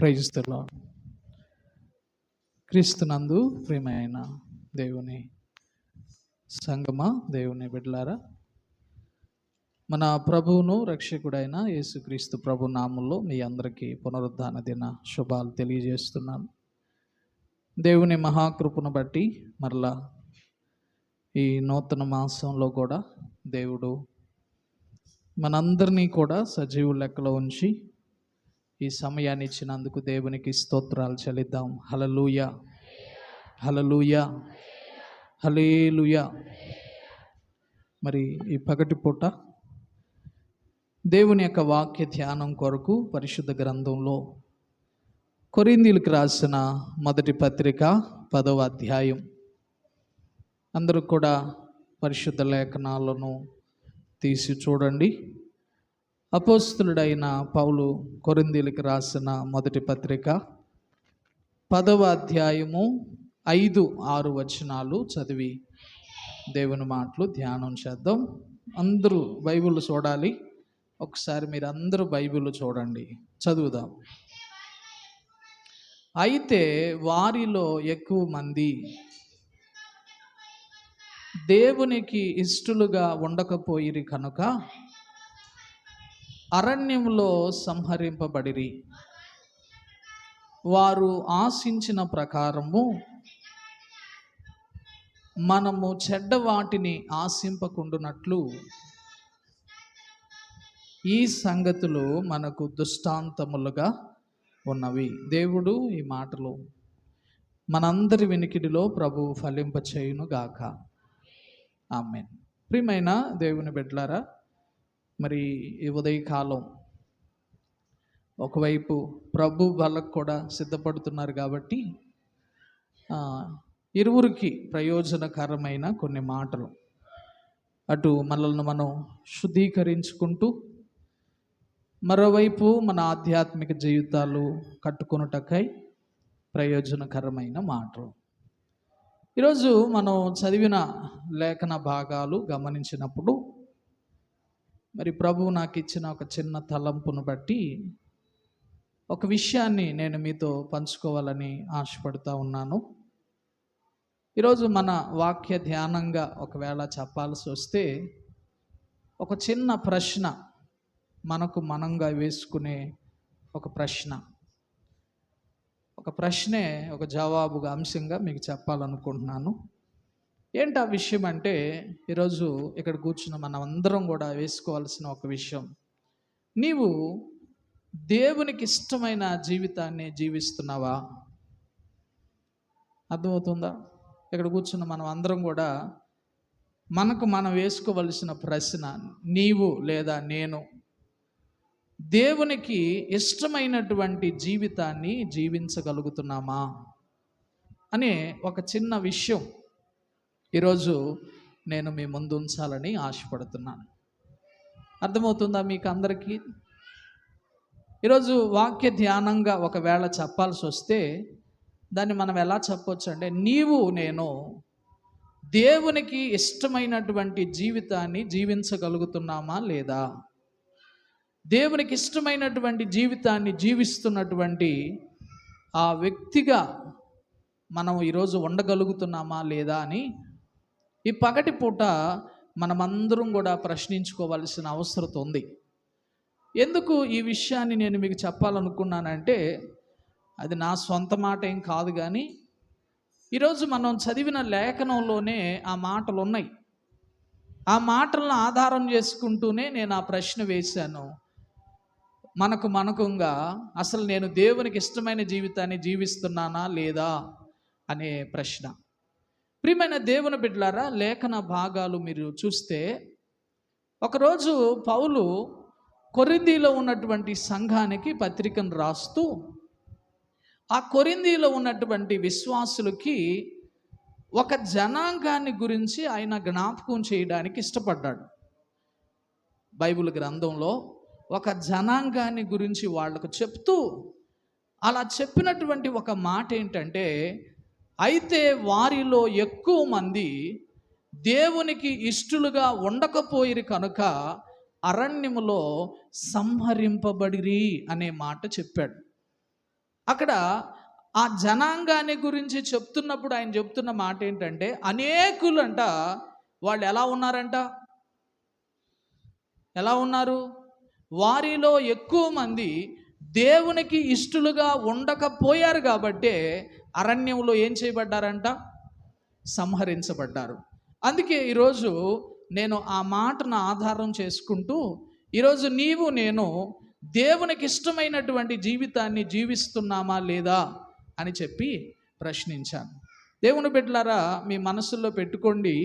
Praise the lord. క్రీస్తునందు ప్రియమైన దేవుని సంగమా, దేవుని బిడ్డలారా, మన ప్రభువును రక్షకుడైన యేసుక్రీస్తు ప్రభు నామంలో మీ అందరికీ పునరుద్ధాన దిన శుభాలు తెలియజేస్తున్నాను. దేవుని మహాకృపను బట్టి మరలా ఈ నూతన మాసంలో కూడా దేవుడు మనందరినీ కూడా సజీవు లెక్కలో ఉంచి ఈ సమయాన్ని ఇచ్చినందుకు దేవునికి స్తోత్రాలు చెల్లిద్దాం. హల్లెలూయా, హల్లెలూయా, హల్లెలూయా. మరి ఈ పగటి పూట దేవుని యొక్క వాక్య ధ్యానం కొరకు పరిశుద్ధ గ్రంథంలో కొరింథీయులకు రాసిన మొదటి పత్రిక 10వ అధ్యాయం. అందరూ కూడా పరిశుద్ధ లేఖనాలను తీసి చూడండి. అపోస్తలుడైన పౌలు కొరింథీయులకు రాసిన మొదటి పత్రిక 10వ అధ్యాయము 5-6 వచనాలు చదివి దేవుని మాటలు ధ్యానం చేద్దాం. అందరూ బైబిల్ చూడాలి. ఒకసారి మీరు అందరూ బైబిల్ చూడండి, చదువుదాం. అయితే వారిలో ఎక్కువ మంది దేవునికి ఇష్టలుగా ఉండకపోయిరి కనుక అరణ్యంలో సంహరింపబడిరి. వారు ఆశించిన ప్రకారము మనము చెడ్డ వాటిని ఆశింపకుండునట్లు ఈ సంగతులు మనకు దృష్టాంతములుగా ఉన్నవి. దేవుడు ఈ మాటలు మనందరి వినికిడిలో ప్రభు ఫలింపచేయును గాక. ఆమేన్. ప్రియమైన దేవుని బిడ్డలారా, మరి ఈ ఉదయకాలం ఒకవైపు ప్రభు వాళ్ళకు కూడా సిద్ధపడుతున్నారు కాబట్టి ఇరువురికి ప్రయోజనకరమైన కొన్ని మాటలు, అటు మనల్ని మనం శుద్ధీకరించుకుంటూ మరోవైపు మన ఆధ్యాత్మిక జీవితాలు కట్టుకొనుటకై ప్రయోజనకరమైన మాటలు. ఈరోజు మనం చదివిన లేఖన భాగాలు గమనించినప్పుడు మరి ప్రభువు నాకు ఇచ్చిన ఒక చిన్న తలంపును బట్టి ఒక విషయాన్ని నేను మీతో పంచుకోవాలని ఆశపడుతూ ఉన్నాను. ఈరోజు మన వాక్య ధ్యానంగా ఒకవేళ చెప్పాల్సి వస్తే ఒక చిన్న ప్రశ్న, మనకు మనంగా వేసుకునే ఒక ప్రశ్నే ఒక జవాబుగా అంశంగా మీకు చెప్పాలనుకుంటున్నాను. ఏంటి ఆ విషయం అంటే, ఈరోజు ఇక్కడ కూర్చున్న మనం అందరం కూడా వేసుకోవాల్సిన ఒక విషయం, నీవు దేవునికి ఇష్టమైన జీవితాన్ని జీవిస్తున్నావా? అర్థమవుతుందా? ఇక్కడ కూర్చున్న మనం అందరం కూడా మనకు మనం వేసుకోవలసిన ప్రశ్న, నీవు లేదా నేను దేవునికి ఇష్టమైనటువంటి జీవితాన్ని జీవించగలుగుతున్నామా అనే ఒక చిన్న విషయం ఈరోజు నేను మీ ముందు ఉంచాలని ఆశపడుతున్నాను. అర్థమవుతుందా మీకు అందరికీ? ఈరోజు వాక్య ధ్యానంగా ఒకవేళ చెప్పాల్సి వస్తే దాన్ని మనం ఎలా చెప్పొచ్చు అంటే, నీవు నేను దేవునికి ఇష్టమైనటువంటి జీవితాన్ని జీవించగలుగుతున్నామా లేదా? దేవునికి ఇష్టమైనటువంటి జీవితాన్ని జీవిస్తున్నటువంటి ఆ వ్యక్తిగా మనం ఈరోజు ఉండగలుగుతున్నామా లేదా అని ఈ పగటి పూట మనమందరం కూడా ప్రశ్నించుకోవాల్సిన అవసరం ఉంది. ఎందుకు ఈ విషయాన్ని నేను మీకు చెప్పాలనుకున్నానంటే, అది నా సొంత మాట ఏం కాదు, కానీ ఈరోజు మనం చదివిన లేఖనంలోనే ఆ మాటలు ఉన్నాయి. ఆ మాటలను ఆధారం చేసుకుంటూనే నేను ఆ ప్రశ్న వేశాను. మనకుగా అసలు నేను దేవునికి ఇష్టమైన జీవితాన్ని జీవిస్తున్నానా లేదా అనే ప్రశ్న. ప్రియమైన దేవుని బిడ్డలారా, లేఖన భాగాలు మీరు చూస్తే, ఒకరోజు పౌలు కొరింథీలో ఉన్నటువంటి సంఘానికి పత్రికను రాస్తూ ఆ కొరింథీలో ఉన్నటువంటి విశ్వాసులకి ఒక జనాంగాన్ని గురించి ఆయన జ్ఞాపకం చేయడానికి ఇష్టపడ్డాడు. బైబిల్ గ్రంథంలో ఒక జనాంగాన్ని గురించి వాళ్ళకు చెప్తూ అలా చెప్పినటువంటి ఒక మాట ఏంటంటే, అయితే వారిలో ఎక్కువ మంది దేవునికి ఇష్టలుగా ఉండకపోయిరి కనుక అరణ్యములో సంహరింపబడిరి అనే మాట చెప్పాడు. అక్కడ ఆ జనాంగాన్ని గురించి చెప్తున్నప్పుడు ఆయన చెప్తున్న మాట ఏంటంటే, అనేకులంట వాళ్ళు ఎలా ఉన్నారంట, ఎలా ఉన్నారు? వారిలో ఎక్కువ మంది దేవునికి ఇష్టలుగా ఉండకపోయారు కాబట్టే అరణ్యంలో ఏం చేయబడ్డారంట, సంహరించబడ్డారు. అందుకే ఈరోజు నేను ఆ మాటను ఆధారం చేసుకుంటూ, ఈరోజు నీవు నేను దేవునికి ఇష్టమైనటువంటి జీవితాన్ని జీవిస్తున్నామా లేదా అని చెప్పి ప్రశ్నించాను. దేవుని బిడ్డలారా, మీ మనసుల్లో పెట్టుకోండి.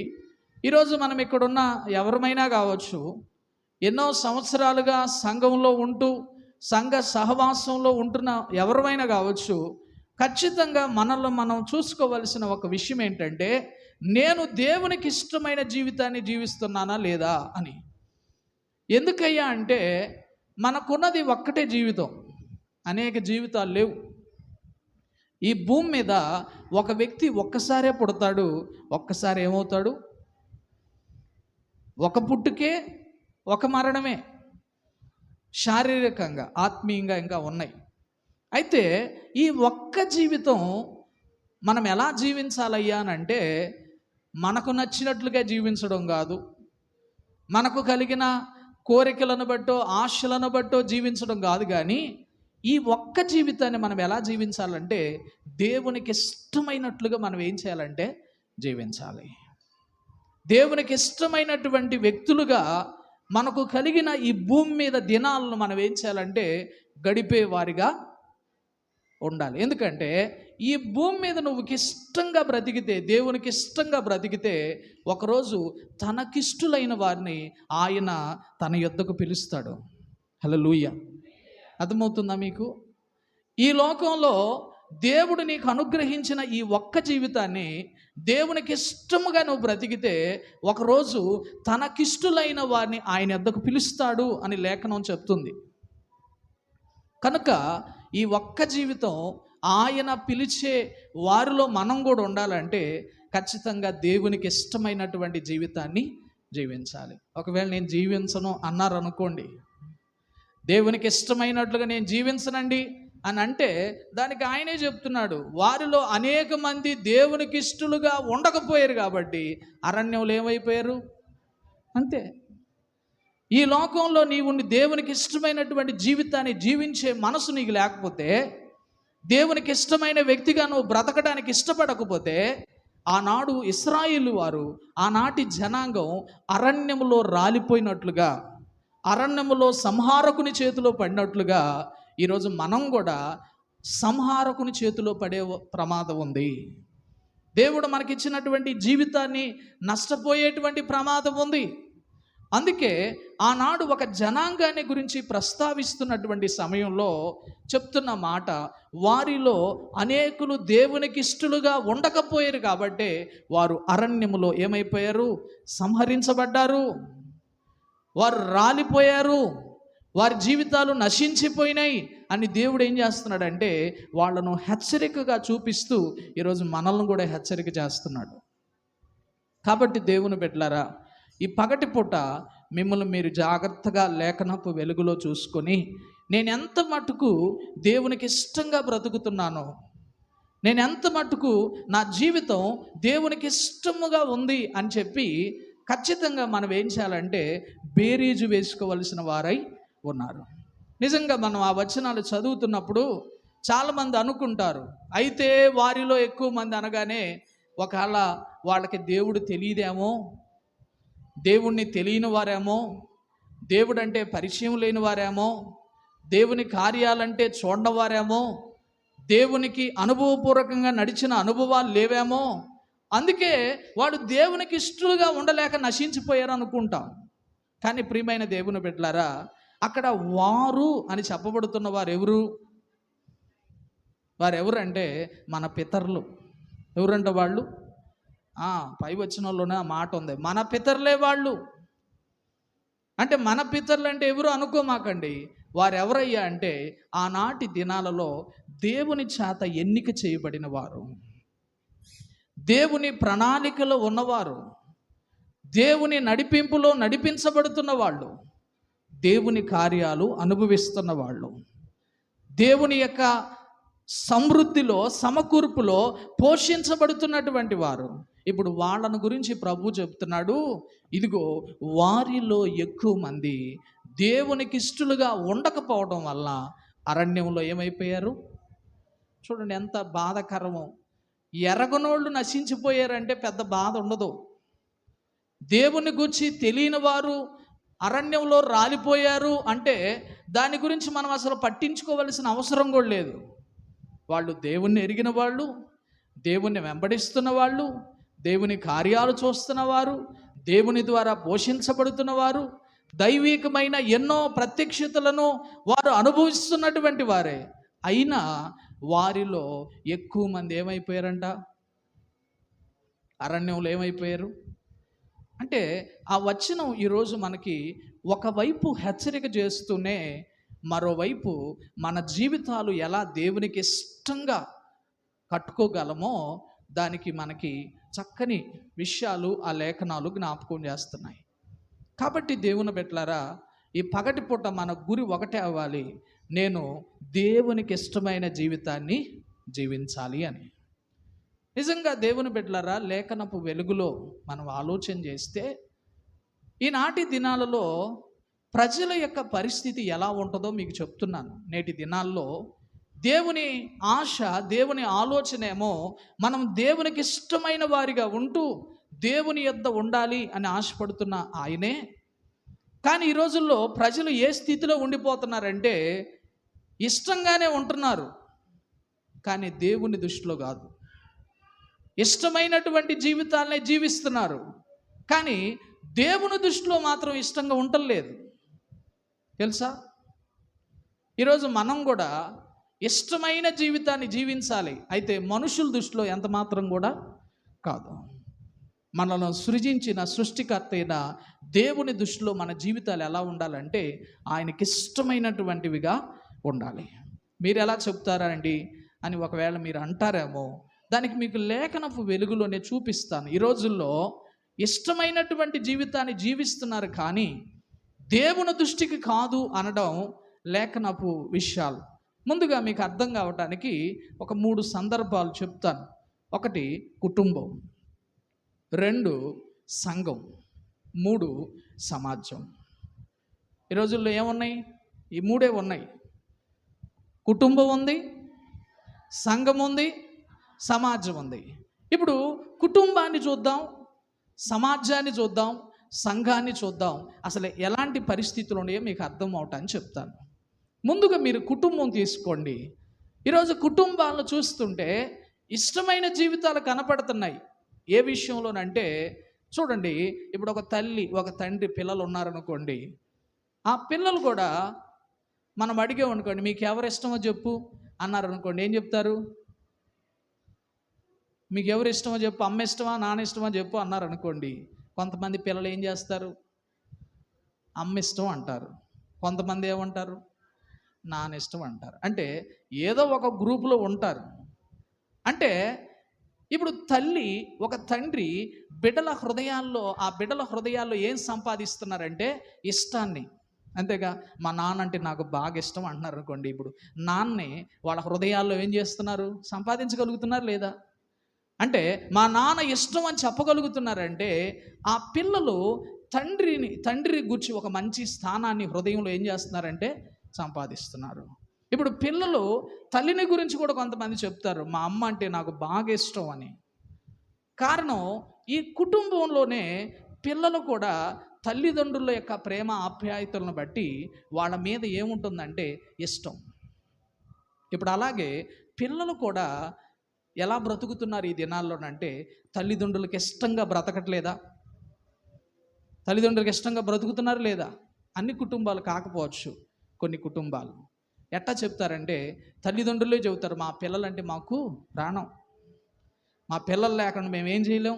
ఈరోజు మనం ఇక్కడున్న ఎవరమైనా కావచ్చు, ఎన్నో సంవత్సరాలుగా సంఘంలో ఉంటూ సంఘ సహవాసంలో ఉంటున్న ఎవరైనా కావచ్చు, ఖచ్చితంగా మనల్ని మనం చూసుకోవలసిన ఒక విషయం ఏంటంటే, నేను దేవునికి ఇష్టమైన జీవితాన్ని జీవిస్తున్నానా లేదా అని. ఎందుకయ్యా అంటే, మనకున్నది ఒక్కటే జీవితం, అనేక జీవితాలు లేవు. ఈ భూమి మీద ఒక వ్యక్తి ఒక్కసారే పుడతాడు, ఒక్కసారి ఏమవుతాడు? ఒక పుట్టుకే ఒక మరణమే. శారీరకంగా ఆత్మీయంగా ఇంకా ఉన్నాయి. అయితే ఈ ఒక్క జీవితం మనం ఎలా జీవించాలయ్యా అని అంటే, మనకు నచ్చినట్లుగా జీవించడం కాదు, మనకు కలిగిన కోరికలను బట్టో ఆశలను బట్టో జీవించడం కాదు. కానీ ఈ ఒక్క జీవితాన్ని మనం ఎలా జీవించాలంటే, దేవునికి ఇష్టమైనట్లుగా మనం ఏం చేయాలంటే జీవించాలి. దేవునికి ఇష్టమైనటువంటి వ్యక్తులుగా మనకు కలిగిన ఈ భూమి మీద దినాలను మనం ఏం చేయాలంటే గడిపే వారిగా ఉండాలి. ఎందుకంటే ఈ భూమి మీద నువ్వు ఇష్టంగా బ్రతికితే, దేవునికి ఇష్టంగా బ్రతికితే, ఒకరోజు తనకిష్టులైన వారిని ఆయన తన యొద్దకు పిలుస్తాడు. హల్లెలూయా. అర్థమవుతుందా మీకు? ఈ లోకంలో దేవుడు నీకు అనుగ్రహించిన ఈ ఒక్క జీవితాన్ని దేవునికి ఇష్టముగా నువ్వు బ్రతికితే, ఒకరోజు తనకిష్టులైన వారిని ఆయన యొద్దకు పిలుస్తాడు అని లేఖనం చెప్తుంది. కనుక ఈ ఒక్క జీవితం ఆయన పిలిచే వారిలో మనం కూడా ఉండాలంటే ఖచ్చితంగా దేవునికి ఇష్టమైనటువంటి జీవితాన్ని జీవించాలి. ఒకవేళ నేను జీవించను అన్నారనుకోండి, దేవునికి ఇష్టమైనట్లుగా నేను జీవించనండి అని అంటే, దానికి ఆయనే చెప్తున్నాడు, వారిలో అనేక మంది దేవునికి ఇష్టలుగా ఉండకపోయారు కాబట్టి అరణ్యంలో ఏమైపోయారు అంతే. ఈ లోకంలో నీవు దేవునికి ఇష్టమైనటువంటి జీవితాన్ని జీవించే మనసు నీకు లేకపోతే, దేవునికి ఇష్టమైన వ్యక్తిగా నువ్వు బ్రతకడానికి ఇష్టపడకపోతే, ఆనాడు ఇశ్రాయేలు వారు, ఆనాటి జనాంగం అరణ్యములో రాలిపోయినట్లుగా, అరణ్యములో సంహారకుని చేతిలో పడినట్లుగా ఈరోజు మనం కూడా సంహారకుని చేతిలో పడే ప్రమాదం ఉంది. దేవుడు మనకిచ్చినటువంటి జీవితాన్ని నష్టపోయేటువంటి ప్రమాదం ఉంది. అందుకే ఆనాడు ఒక జనాంగాన్ని గురించి ప్రస్తావిస్తున్నటువంటి సమయంలో చెప్తున్న మాట, వారిలో అనేకులు దేవునికి ఇష్టలుగా ఉండకపోయారు కాబట్టి వారు అరణ్యములో ఏమైపోయారు? సంహరించబడ్డారు. వారు రాలిపోయారు, వారి జీవితాలు నశించిపోయినాయి అని దేవుడు ఏం చేస్తున్నాడంటే వాళ్ళను హెచ్చరికగా చూపిస్తూ ఈరోజు మనల్ని కూడా హెచ్చరిక చేస్తున్నాడు. కాబట్టి దేవుని బిడ్డలారా, ఈ పగటి పూట మిమ్మల్ని మీరు జాగ్రత్తగా లేఖనపు వెలుగులో చూసుకొని, నేను ఎంత మటుకు దేవునికి ఇష్టంగా బ్రతుకుతున్నానో, నేను ఎంత మటుకు నా జీవితం దేవునికి ఇష్టముగా ఉంది అని చెప్పి ఖచ్చితంగా మనం ఏం చేయాలంటే బేరీజు వేసుకోవలసిన వారై ఉన్నారు. నిజంగా మనం ఆ వచనాలు చదువుతున్నప్పుడు చాలామంది అనుకుంటారు, అయితే వారిలో ఎక్కువ మంది అనగానే ఒకవేళ వాళ్ళకి దేవుడు తెలియదేమో, దేవుణ్ణి తెలియని వారేమో, దేవుడు అంటే పరిచయం లేని వారేమో, దేవుని కార్యాలంటే చూడని వారేమో, దేవునికి అనుభవపూర్వకంగా నడిచిన అనుభవాలు లేవేమో, అందుకే వాడు దేవునికి ఇష్టలుగా ఉండలేక నశించిపోయారు అనుకుంటాం. కానీ ప్రియమైన దేవుని బిడ్డలారా, అక్కడ వారు అని చెప్పబడుతున్న వారు ఎవరు? వారెవరంటే మన పితరులు. ఎవరంటే వాళ్ళు పై వచ్చిన వాళ్ళలోనే ఆ మాట ఉంది, మన పితరులే వాళ్ళు. అంటే మన పితరులు అంటే ఎవరు అనుకోమాకండి. వారెవరయ్యా అంటే ఆనాటి దినాలలో దేవుని చేత ఎన్నిక చేయబడిన వారు, దేవుని ప్రణాళికలో ఉన్నవారు, దేవుని నడిపింపులో నడిపించబడుతున్న వాళ్ళు, దేవుని కార్యాలు అనుభవిస్తున్న వాళ్ళు, దేవుని యొక్క సమృద్ధిలో, సమకూర్పులో పోషించబడుతున్నటువంటి వారు. ఇప్పుడు వాళ్ళను గురించి ప్రభు చెప్తున్నాడు, ఇదిగో వారిలో ఎక్కువ మంది దేవునికి ఇష్టలుగా ఉండకపోవడం వల్ల అరణ్యంలో ఏమైపోయారు? చూడండి ఎంత బాధకరమో. ఎరగనోళ్ళు నశించిపోయారంటే పెద్ద బాధ ఉండదు. దేవుని గురించి తెలియని వారు అరణ్యంలో రాలిపోయారు అంటే దాని గురించి మనం అసలు పట్టించుకోవలసిన అవసరం కూడా లేదు. వాళ్ళు దేవుణ్ణి ఎరిగిన వాళ్ళు, దేవుణ్ణి వెంబడిస్తున్న వాళ్ళు, దేవుని కార్యాలు చూస్తున్న వారు, దేవుని ద్వారా పోషించబడుతున్న వారు, దైవికమైన ఎన్నో ప్రత్యక్షతలను వారు అనుభవిస్తున్నటువంటి వారే. అయినా వారిలో ఎక్కువ మంది ఏమైపోయారంట? అరణ్యంలో ఏమైపోయారు అంటే ఆ వచనం ఈరోజు మనకి ఒకవైపు హెచ్చరిక చేస్తూనే మరోవైపు మన జీవితాలు ఎలా దేవునికి ఇష్టంగా కట్టుకోగలమో దానికి మనకి చక్కని విషయాలు ఆ లేఖనాలు జ్ఞాపకం చేస్తున్నాయి. కాబట్టి దేవుని బిడ్డలారా, ఈ పగటిపూట మన గురి ఒకటే అవ్వాలి, నేను దేవునికి ఇష్టమైన జీవితాన్ని జీవించాలి అని. నిజంగా దేవుని బిడ్డలారా, లేఖనపు వెలుగులో మనం ఆలోచన చేస్తే ఈనాటి దినాలలో ప్రజల యొక్క పరిస్థితి ఎలా ఉంటుందో మీకు చెప్తున్నాను. నేటి దినాల్లో దేవుని ఆశ, దేవుని ఆలోచన ఏమో మనం దేవునికి ఇష్టమైన వారిగా ఉంటూ దేవుని యొద్ద ఉండాలి అని ఆశపడుతున్న ఆయనే. కానీ ఈ రోజుల్లో ప్రజలు ఏ స్థితిలో ఉండిపోతున్నారంటే ఇష్టంగానే ఉంటున్నారు, కానీ దేవుని దృష్టిలో కాదు. ఇష్టమైనటువంటి జీవితాలనే జీవిస్తున్నారు, కానీ దేవుని దృష్టిలో మాత్రం ఇష్టంగా ఉండలేదు. తెలుసా? ఈరోజు మనం కూడా ఇష్టమైన జీవితాన్ని జీవించాలి, అయితే మనుషుల దృష్టిలో ఎంత మాత్రం కూడా కాదు. మనల్ని సృజించిన సృష్టికర్త అయిన దేవుని దృష్టిలో మన జీవితాలు ఎలా ఉండాలంటే ఆయనకి ఇష్టమైనటువంటివిగా ఉండాలి. మీరు ఎలా చెప్తారా అని ఒకవేళ మీరు అంటారేమో, దానికి మీకు లేఖనపు వెలుగులోనే చూపిస్తాను. ఈ రోజుల్లో ఇష్టమైనటువంటి జీవితాన్ని జీవిస్తున్నారు, కానీ దేవుని దృష్టికి కాదు అనడం లేఖనపు విషయాలు. ముందుగా మీకు అర్థం కావటానికి ఒక 3 సందర్భాలు చెప్తాను. 1 కుటుంబం, 2 సంఘం, 3 సమాజం. ఈ రోజుల్లో ఏమున్నాయి? ఈ 3 ఉన్నాయి. కుటుంబం ఉంది, సంఘం ఉంది, సమాజం ఉంది. ఇప్పుడు కుటుంబాన్ని చూద్దాం, సమాజాన్ని చూద్దాం, సంఘాన్ని చూద్దాం. అసలు ఎలాంటి పరిస్థితులు ఉన్నాయో మీకు అర్థం అవటాన్ని చెప్తాను. ముందుగా మీరు కుటుంబం తీసుకోండి. ఈరోజు కుటుంబాలను చూస్తుంటే ఇష్టమైన జీవితాలు కనపడుతున్నాయి. ఏ విషయంలోనంటే చూడండి, ఇప్పుడు ఒక తల్లి ఒక తండ్రి పిల్లలు ఉన్నారనుకోండి, ఆ పిల్లలు కూడా మనం అడిగామనుకోండి, మీకు ఎవరు ఇష్టమో చెప్పు అన్నారనుకోండి, ఏం చెప్తారు? మీకు ఎవరు ఇష్టమో చెప్పు, అమ్మ ఇష్టమా నాన్న ఇష్టమా చెప్పు అన్నారనుకోండి, కొంతమంది పిల్లలు ఏం చేస్తారు? అమ్మ ఇష్టం అంటారు. కొంతమంది ఏమంటారు? నాన్న ఇష్టం అంటారు. అంటే ఏదో ఒక గ్రూపులో ఉంటారు. అంటే ఇప్పుడు తల్లి ఒక తండ్రి బిడ్డల హృదయాల్లో ఏం సంపాదిస్తున్నారంటే ఇష్టాన్ని. అంతేగా, మా నాన్న అంటే నాకు బాగా ఇష్టం అంటున్నారు అనుకోండి, ఇప్పుడు నాన్నే వాళ్ళ హృదయాల్లో ఏం చేస్తున్నారు? సంపాదించగలుగుతున్నారు లేదా? అంటే మా నాన్న ఇష్టం అని చెప్పగలుగుతున్నారంటే ఆ పిల్లలు తండ్రి గురించి ఒక మంచి స్థానాన్ని హృదయంలో ఏం చేస్తున్నారంటే సంపాదిస్తున్నారు. ఇప్పుడు పిల్లలు తల్లిని గురించి కూడా కొంతమంది చెప్తారు, మా అమ్మ అంటే నాకు బాగా ఇష్టం అని. కారణం, ఈ కుటుంబంలోనే పిల్లలు కూడా తల్లిదండ్రుల యొక్క ప్రేమ ఆప్యాయతలను బట్టి వాళ్ళ మీద ఏముంటుందంటే ఇష్టం. ఇప్పుడు అలాగే పిల్లలు కూడా ఎలా బ్రతుకుతున్నారు ఈ దినాల్లోనంటే తల్లిదండ్రులకు ఇష్టంగా బ్రతకట్లేదా? తల్లిదండ్రులకు ఇష్టంగా బ్రతుకుతున్నారు లేదా? అన్ని కుటుంబాలు కాకపోవచ్చు, కొన్ని కుటుంబాలు ఎట్టా చెప్తారంటే తల్లిదండ్రులే చెబుతారు, మా పిల్లలంటే మాకు ప్రాణం, మా పిల్లలు లేకుండా మేము ఏం చేయలేం.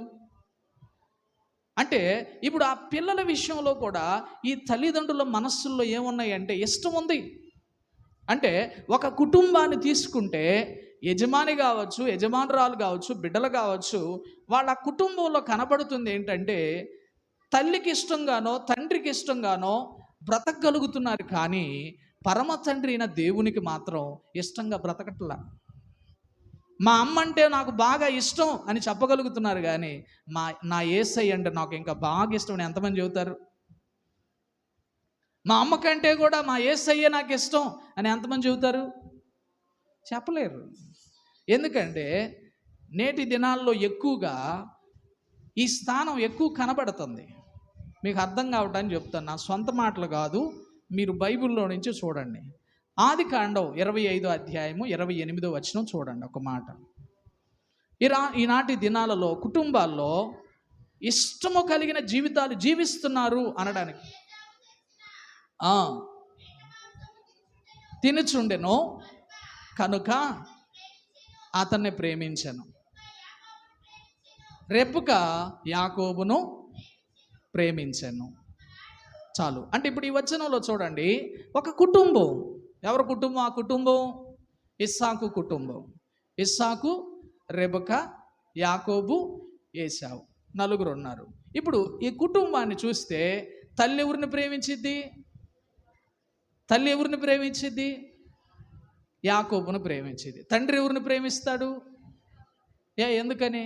అంటే ఇప్పుడు ఆ పిల్లల విషయంలో కూడా ఈ తల్లిదండ్రుల మనస్సుల్లో ఏమున్నాయంటే ఇష్టం ఉంది. అంటే ఒక కుటుంబాన్ని తీసుకుంటే యజమాని కావచ్చు, యజమానురాలు కావచ్చు, బిడ్డలు కావచ్చు, వాళ్ళ కుటుంబంలో కనబడుతుంది ఏంటంటే తల్లికి ఇష్టంగానో తండ్రికి ఇష్టంగానో బ్రతకగలుగుతున్నారు, కానీ పరమ తండ్రి అయిన దేవునికి మాత్రం ఇష్టంగా బ్రతకట్లా. మా అమ్మ అంటే నాకు బాగా ఇష్టం అని చెప్పగలుగుతున్నారు, కానీ నా యేసయ్య అంటే నాకు ఇంకా బాగా ఇష్టం అని ఎంతమంది చెబుతారు? మా అమ్మ కంటే కూడా మా యేసయ్య నాకు ఇష్టం అని ఎంతమంది చెబుతారు? చెప్పలేరు. ఎందుకంటే నేటి దినాల్లో ఎక్కువగా ఈ స్థానం ఎక్కువ కనబడుతుంది. మీకు అర్థం కావటానికి చెప్తాను, నా సొంత మాటలు కాదు, మీరు బైబిల్లో నుంచి చూడండి. ఆదికాండం 25వ అధ్యాయము 28వ వచనం చూడండి ఒక మాట. ఈనాటి దినాలలో కుటుంబాల్లో ఇష్టము కలిగిన జీవితాలు జీవిస్తున్నారు అనడానికి, తినుచుండెను కనుక అతన్ని ప్రేమించెను. రెబ్కా యాకోబును ప్రేమించెను. చాలు. అంటే ఇప్పుడు ఈ వచనంలో చూడండి, ఒక కుటుంబం. ఎవరి కుటుంబం? ఆ కుటుంబం ఇస్సాకు కుటుంబం. ఇస్సాకు, రెబెకా, యాకోబు, ఏశావు, నలుగురు ఉన్నారు. ఇప్పుడు ఈ కుటుంబాన్ని చూస్తే తల్లి ఎవరిని ప్రేమించిద్ది? తల్లి ఎవరిని ప్రేమించిద్ది? యాకోబును ప్రేమించిద్ది. తండ్రి ఎవరిని ప్రేమిస్తాడు? ఎందుకని?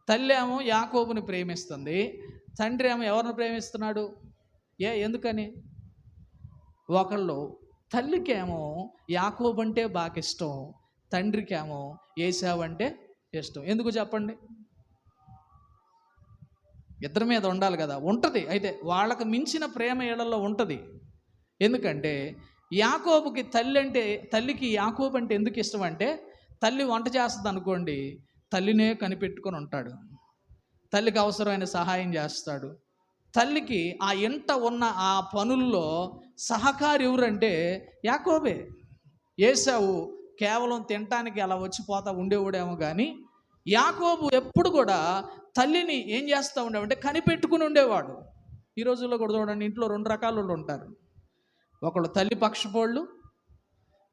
తల్లి ఏమో యాకోబుని ప్రేమిస్తుంది, తండ్రి ఏమో ఎవరిని ప్రేమిస్తున్నాడు? ఎందుకని? ఒకళ్ళు తల్లికేమో యాకోబు అంటే బాగా ఇష్టం, తండ్రికేమో ఏశావు అంటే ఇష్టం. ఎందుకు చెప్పండి? ఇద్దరి మీద ఉండాలి కదా. ఉంటుంది, అయితే వాళ్ళకు మించిన ప్రేమ ఏళ్లలో ఉంటుంది. ఎందుకంటే యాకోబుకి తల్లికి యాకోబు అంటే ఎందుకు ఇష్టం అంటే, తల్లి వంట చేస్తుంది అనుకోండి, తల్లినే కనిపెట్టుకొని ఉంటాడు, తల్లికి అవసరమైన సహాయం చేస్తాడు. తల్లికి ఆ ఇంట ఉన్న ఆ పనుల్లో సహకారి ఎవరంటే యాకోబే. ఏశావు కేవలం తినటానికి అలా వచ్చిపోతా ఉండేవాడేమో, కానీ యాకోబు ఎప్పుడు కూడా తల్లిని ఏం చేస్తూ ఉండేవాడంటే కనిపెట్టుకుని ఉండేవాడు. ఈ రోజుల్లో కూడా చూడండి, ఇంట్లో 2 రకాల వాళ్ళు ఉంటారు. ఒకళ్ళు తల్లి పక్షపోళ్ళు,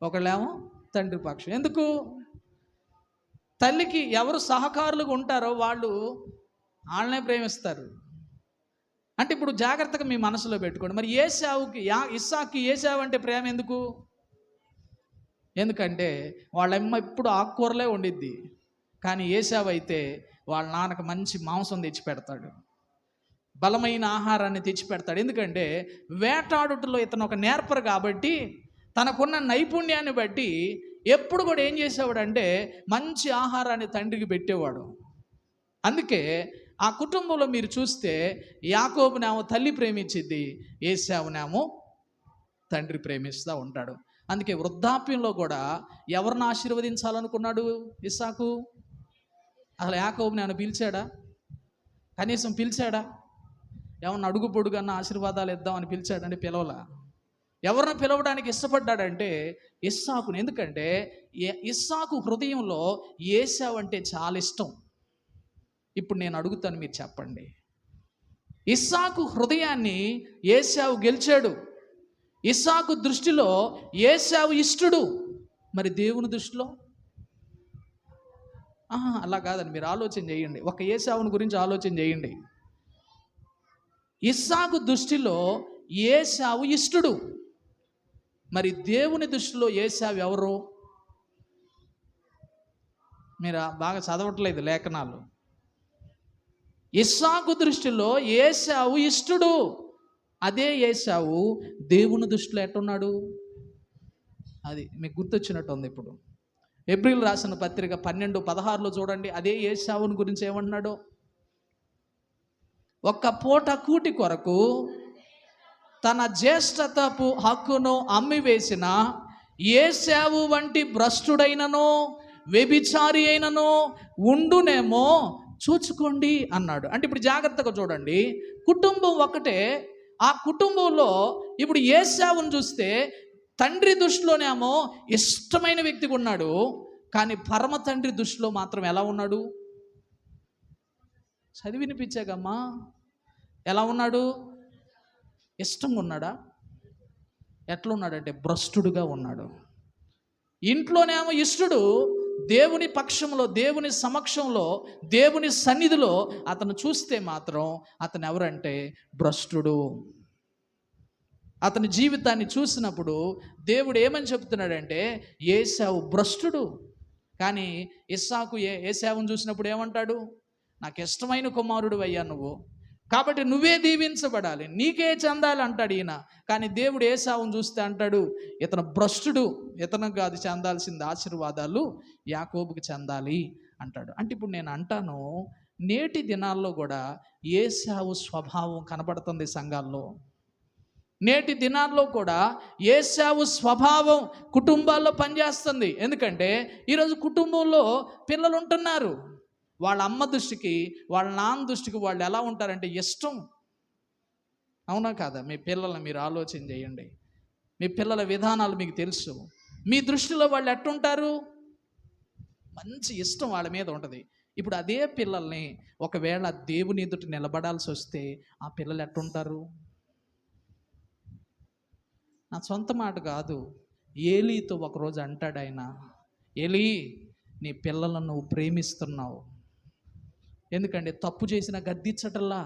ఒకళ్ళేమో తండ్రి పక్షం. ఎందుకు? తల్లికి ఎవరు సహకారులుగా ఉంటారో వాళ్ళనే ప్రేమిస్తారు. అంటే ఇప్పుడు జాగ్రత్తగా మీ మనసులో పెట్టుకోండి. మరి ఇస్సాకుకి ఏశావు అంటే ప్రేమ ఎందుకు? ఎందుకంటే వాళ్ళమ్మ ఇప్పుడు ఆకుకూరలే వండిద్ది, కానీ ఏశావు అయితే వాళ్ళ నాన్నకు మంచి మాంసం తెచ్చి పెడతాడు, బలమైన ఆహారాన్ని తెచ్చి పెడతాడు. ఎందుకంటే వేటాడుటలో ఇతను ఒక నేర్పరు కాబట్టి, తనకున్న నైపుణ్యాన్ని బట్టి ఎప్పుడు కూడా ఏం చేసేవాడంటే మంచి ఆహారాన్ని తండ్రికి పెట్టేవాడు. అందుకే ఆ కుటుంబంలో మీరు చూస్తే యాకోబునేమో తల్లి ప్రేమించిద్ది, ఏశావునేమో తండ్రి ప్రేమిస్తూ ఉంటాడు. అందుకే వృద్ధాప్యంలో కూడా ఎవరిని ఆశీర్వదించాలనుకున్నాడు ఇస్సాకు? అసలు యాకోబుని ఆయన పిలిచాడా? కనీసం పిలిచాడా? ఏమన్నా అడుగు పొడుగన్న ఆశీర్వాదాలు ఇద్దామని పిలిచాడంటే పిలవలా. ఎవరిని పిలవడానికి ఇష్టపడ్డాడంటే ఇస్సాకుని. ఎందుకంటే ఇస్సాకు హృదయంలో ఏశావు అంటే చాలా ఇష్టం. ఇప్పుడు నేను అడుగుతాను, మీరు చెప్పండి. ఇస్సాకు హృదయాన్ని ఏశావు గెలిచాడు. ఇస్సాకు దృష్టిలో ఏశావు ఇష్టడు. మరి దేవుని దృష్టిలో అలా కాదని మీరు ఆలోచన చేయండి. ఒక ఏశావుని గురించి ఆలోచన చేయండి. ఇస్సాకు దృష్టిలో ఏశావు ఇష్టడు. మరి దేవుని దృష్టిలో ఏశావు ఎవరు? మీరు బాగా చదవట్లేదు లేఖనాలు. ఇస్సాకు దృష్టిలో ఏశావు ఇష్టడు. అదే ఏశావు దేవుని దృష్టిలో ఎట్టున్నాడు? అది మీకు గుర్తొచ్చినట్టు ఉంది. ఇప్పుడు హెబ్రీయులు రాసిన పత్రిక 12:16 చూడండి, అదే ఏశావుని గురించి ఏమంటున్నాడు? ఒక్క పూట కూటి కొరకు తన జ్యేష్ఠతపు హక్కును అమ్మివేసిన ఏశావు వంటి భ్రష్టుడైనను వ్యభిచారి అయినను ఉండునేమో చూచుకోండి అన్నాడు. అంటే ఇప్పుడు జాగ్రత్తగా చూడండి, కుటుంబం ఒకటే. ఆ కుటుంబంలో ఇప్పుడు ఏశావును చూస్తే తండ్రి దృష్టిలోనేమో ఇష్టమైన వ్యక్తిగా ఉన్నాడు, కానీ పరమ తండ్రి దృష్టిలో మాత్రం ఎలా ఉన్నాడు? చదివినిపించాగమ్మా, ఎలా ఉన్నాడు? ఇష్టంగా ఉన్నాడా? ఎట్లా ఉన్నాడంటే భ్రష్టుడుగా ఉన్నాడు. ఇంట్లోనేమో ఇష్టడు, దేవుని పక్షంలో, దేవుని సమక్షంలో, దేవుని సన్నిధిలో అతను చూస్తే మాత్రం అతను ఎవరంటే భ్రష్టుడు. అతని జీవితాన్ని చూసినప్పుడు దేవుడు ఏమని చెప్తున్నాడంటే, ఏశావు భ్రష్టుడు. కానీ ఇస్సాకు ఏశావును చూసినప్పుడు ఏమంటాడు? నాకు ఇష్టమైన కుమారుడు అయ్యా నువ్వు, కాబట్టి నువ్వే దీవించబడాలి, నీకే చెందాలి అంటాడు ఈయన. కానీ దేవుడు ఏశావును చూస్తే అంటాడు, ఇతను భ్రష్టుడు, ఇతను కాదు చెందాల్సింది ఆశీర్వాదాలు యాకోబుకి చెందాలి అంటాడు. అంటే ఇప్పుడు నేను అంటాను, నేటి దినాల్లో కూడా ఏశావు స్వభావం కనబడుతుంది సంఘాల్లో. నేటి దినాల్లో కూడా ఏశావు స్వభావం కుటుంబాల్లో పనిచేస్తుంది. ఎందుకంటే ఈరోజు కుటుంబంలో పిల్లలు ఉంటున్నారు, వాళ్ళ అమ్మ దృష్టికి వాళ్ళ నాన్న దృష్టికి వాళ్ళు ఎలా ఉంటారంటే ఇష్టం. అవునా కాదా? మీ పిల్లల్ని మీరు ఆలోచన చేయండి. మీ పిల్లల విధానాలు మీకు తెలుసు. మీ దృష్టిలో వాళ్ళు ఎట్టుంటారు? మంచి ఇష్టం వాళ్ళ మీద ఉంటుంది. ఇప్పుడు అదే పిల్లల్ని ఒకవేళ దేవుని ఎదుట నిలబడాల్సి వస్తే ఆ పిల్లలు ఎట్టుంటారు? నా సొంత మాట కాదు, ఏలీతో ఒకరోజు అంటాడు ఆయన, ఏలీ నీ పిల్లలను నువ్వు ప్రేమిస్తున్నావు, ఎందుకంటే తప్పు చేసిన గద్దించటల్లా.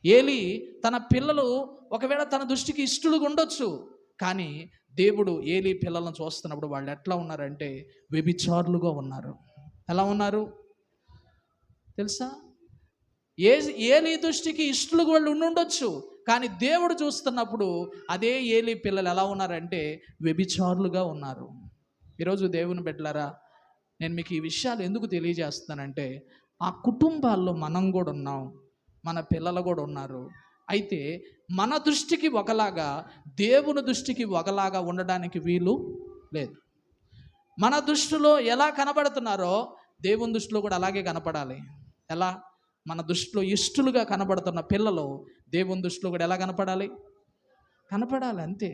ఏలీ తన పిల్లలు ఒకవేళ తన దృష్టికి ఇష్టలుగా ఉండొచ్చు, కానీ దేవుడు ఏలీ పిల్లలను చూస్తున్నప్పుడు వాళ్ళు ఎట్లా ఉన్నారంటే వ్యభిచారులుగా ఉన్నారు. ఎలా ఉన్నారు తెలుసా? ఏలీ దృష్టికి ఇష్టలుగా వాళ్ళు ఉండుండొచ్చు, కానీ దేవుడు చూస్తున్నప్పుడు అదే ఏలీ పిల్లలు ఎలా ఉన్నారంటే వ్యభిచారులుగా ఉన్నారు. ఈరోజు దేవుని బిడ్డలారా, నేను మీకు ఈ విషయాలు ఎందుకు తెలియజేస్తున్నానంటే, ఆ కుటుంబాల్లో మనం కూడా ఉన్నాం, మన పిల్లలు కూడా ఉన్నారు. అయితే మన దృష్టికి ఒకలాగా దేవుని దృష్టికి ఒకలాగా ఉండడానికి వీలు లేదు. మన దృష్టిలో ఎలా కనబడుతున్నారో దేవుని దృష్టిలో కూడా అలాగే కనపడాలి. ఎలా? మన దృష్టిలో ఇష్టలుగా కనబడుతున్న పిల్లలు దేవుని దృష్టిలో కూడా ఎలా కనపడాలి? కనపడాలి, అంతే.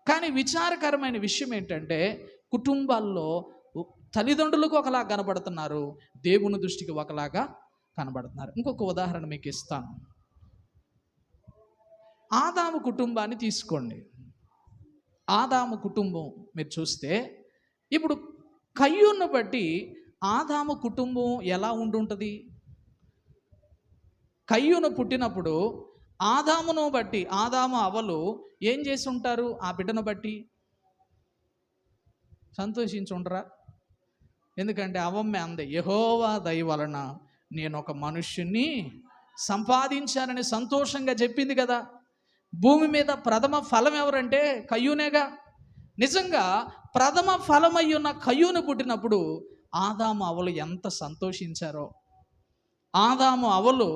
కానీ విచారకరమైన విషయం ఏంటంటే, కుటుంబాల్లో తల్లిదండ్రులకు ఒకలా కనబడుతున్నారు, దేవుని దృష్టికి ఒకలాగా కనబడుతున్నారు. ఇంకొక ఉదాహరణ మీకు ఇస్తాను. ఆదాము కుటుంబాన్ని తీసుకోండి. ఆదాము కుటుంబం మీరు చూస్తే, ఇప్పుడు కయ్యూను బట్టి ఆదాము కుటుంబం ఎలా ఉండుంటుంది? కయ్యూను పుట్టినప్పుడు ఆదామును బట్టి ఆదాము అవ్వలు ఏం చేసి ఉంటారు? ఆ బిడ్డను బట్టి సంతోషించుండరా? ఎందుకంటే అవ్వమ్మే అంది, యెహోవా దయ వలన నేను ఒక మనుష్యుని సంపాదించానని సంతోషంగా చెప్పింది కదా. భూమి మీద ప్రథమ ఫలం ఎవరంటే కయ్యూనేగా. నిజంగా ప్రథమ ఫలమై ఉన్న కయ్యూను పుట్టినప్పుడు ఆదాము అవ్వలు ఎంత సంతోషించారో. ఆదాము అవ్వలు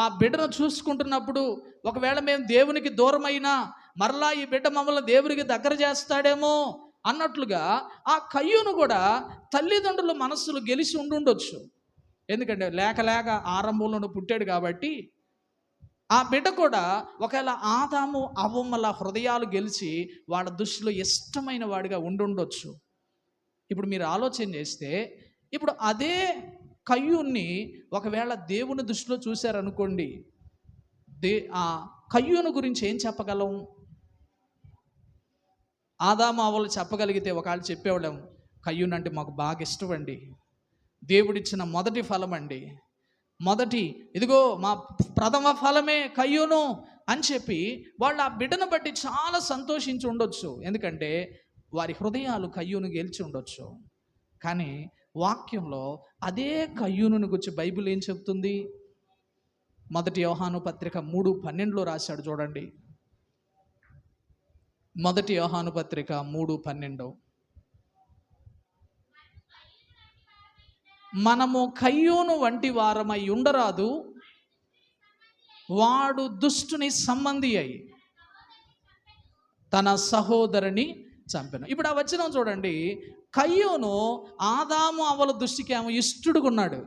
ఆ బిడ్డను చూసుకుంటున్నప్పుడు, ఒకవేళ మేము దేవునికి దూరమైనా మరలా ఈ బిడ్డ మమ్మల్ని దేవునికి దగ్గర చేస్తాడేమో అన్నట్లుగా ఆ కయ్యూను కూడా తల్లిదండ్రుల మనస్సులు గెలిచి ఉండుండొచ్చు. ఎందుకంటే లేక ఆరంభంలో పుట్టాడు కాబట్టి ఆ బిడ్డ కూడా ఒకవేళ ఆదాము అవ్వమ్మల హృదయాలు గెలిచి వాళ్ళ దృష్టిలో ఇష్టమైన వాడిగా ఉండుండొచ్చు. ఇప్పుడు మీరు ఆలోచన చేస్తే, ఇప్పుడు అదే కయ్యూన్ని ఒకవేళ దేవుని దృష్టిలో చూశారనుకోండి, ఆ కయ్యూను గురించి ఏం చెప్పగలం? ఆదాము అవ్వలు చెప్పగలిగితే ఒకవేళ చెప్పేవాళ్ళం, కయ్యూను అంటే మాకు బాగా ఇష్టం అండి, దేవుడిచ్చిన మొదటి ఫలం అండి, ఇదిగో మా ప్రథమ ఫలమే కయ్యూను అని చెప్పి వాళ్ళు ఆ బిడ్డను బట్టి చాలా సంతోషించి ఉండొచ్చు. ఎందుకంటే వారి హృదయాలు కయ్యూను గెలిచి ఉండొచ్చు. కానీ వాక్యంలో అదే కయ్యూను గురించి బైబిల్ ఏం చెప్తుంది? 1 యోహాను పత్రిక 3:12 రాశాడు చూడండి. 1 యోహాను పత్రిక 3:12, మనము కయ్యూను వంటి వారమై ఉండరాదు, వాడు దుష్టుని సంబంధి అయి తన సహోదరుని చంపెను. ఇప్పుడు ఆ వచనం చూడండి. కయ్యూను ఆదాము అవ్వల దృష్టికి ఏమో ఇష్టడుగా ఉన్నాడు.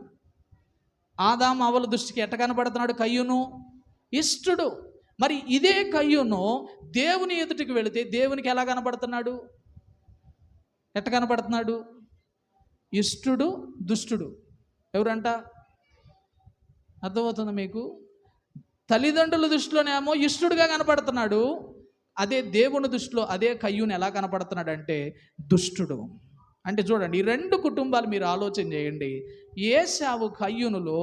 ఆదాము అవ్వల దృష్టికి ఎట్ట కనబడుతున్నాడు? కయ్యూను ఇష్టడు. మరి ఇదే కయ్యూను దేవుని ఎదుటికి వెళితే దేవునికి ఎలా కనబడుతున్నాడు? ఎట్ట కనబడుతున్నాడు? ఇష్టుడు దుష్టుడు. ఎవరంట? అర్థమవుతుంది మీకు? తల్లిదండ్రుల దృష్టిలోనేమో ఇష్టుడుగా కనపడుతున్నాడు, అదే దేవుని దృష్టిలో అదే కయ్యూను ఎలా కనపడుతున్నాడు అంటే దుష్టుడు. అంటే చూడండి, ఈ రెండు కుటుంబాలు మీరు ఆలోచన చేయండి. ఏశావు కయ్యూనులో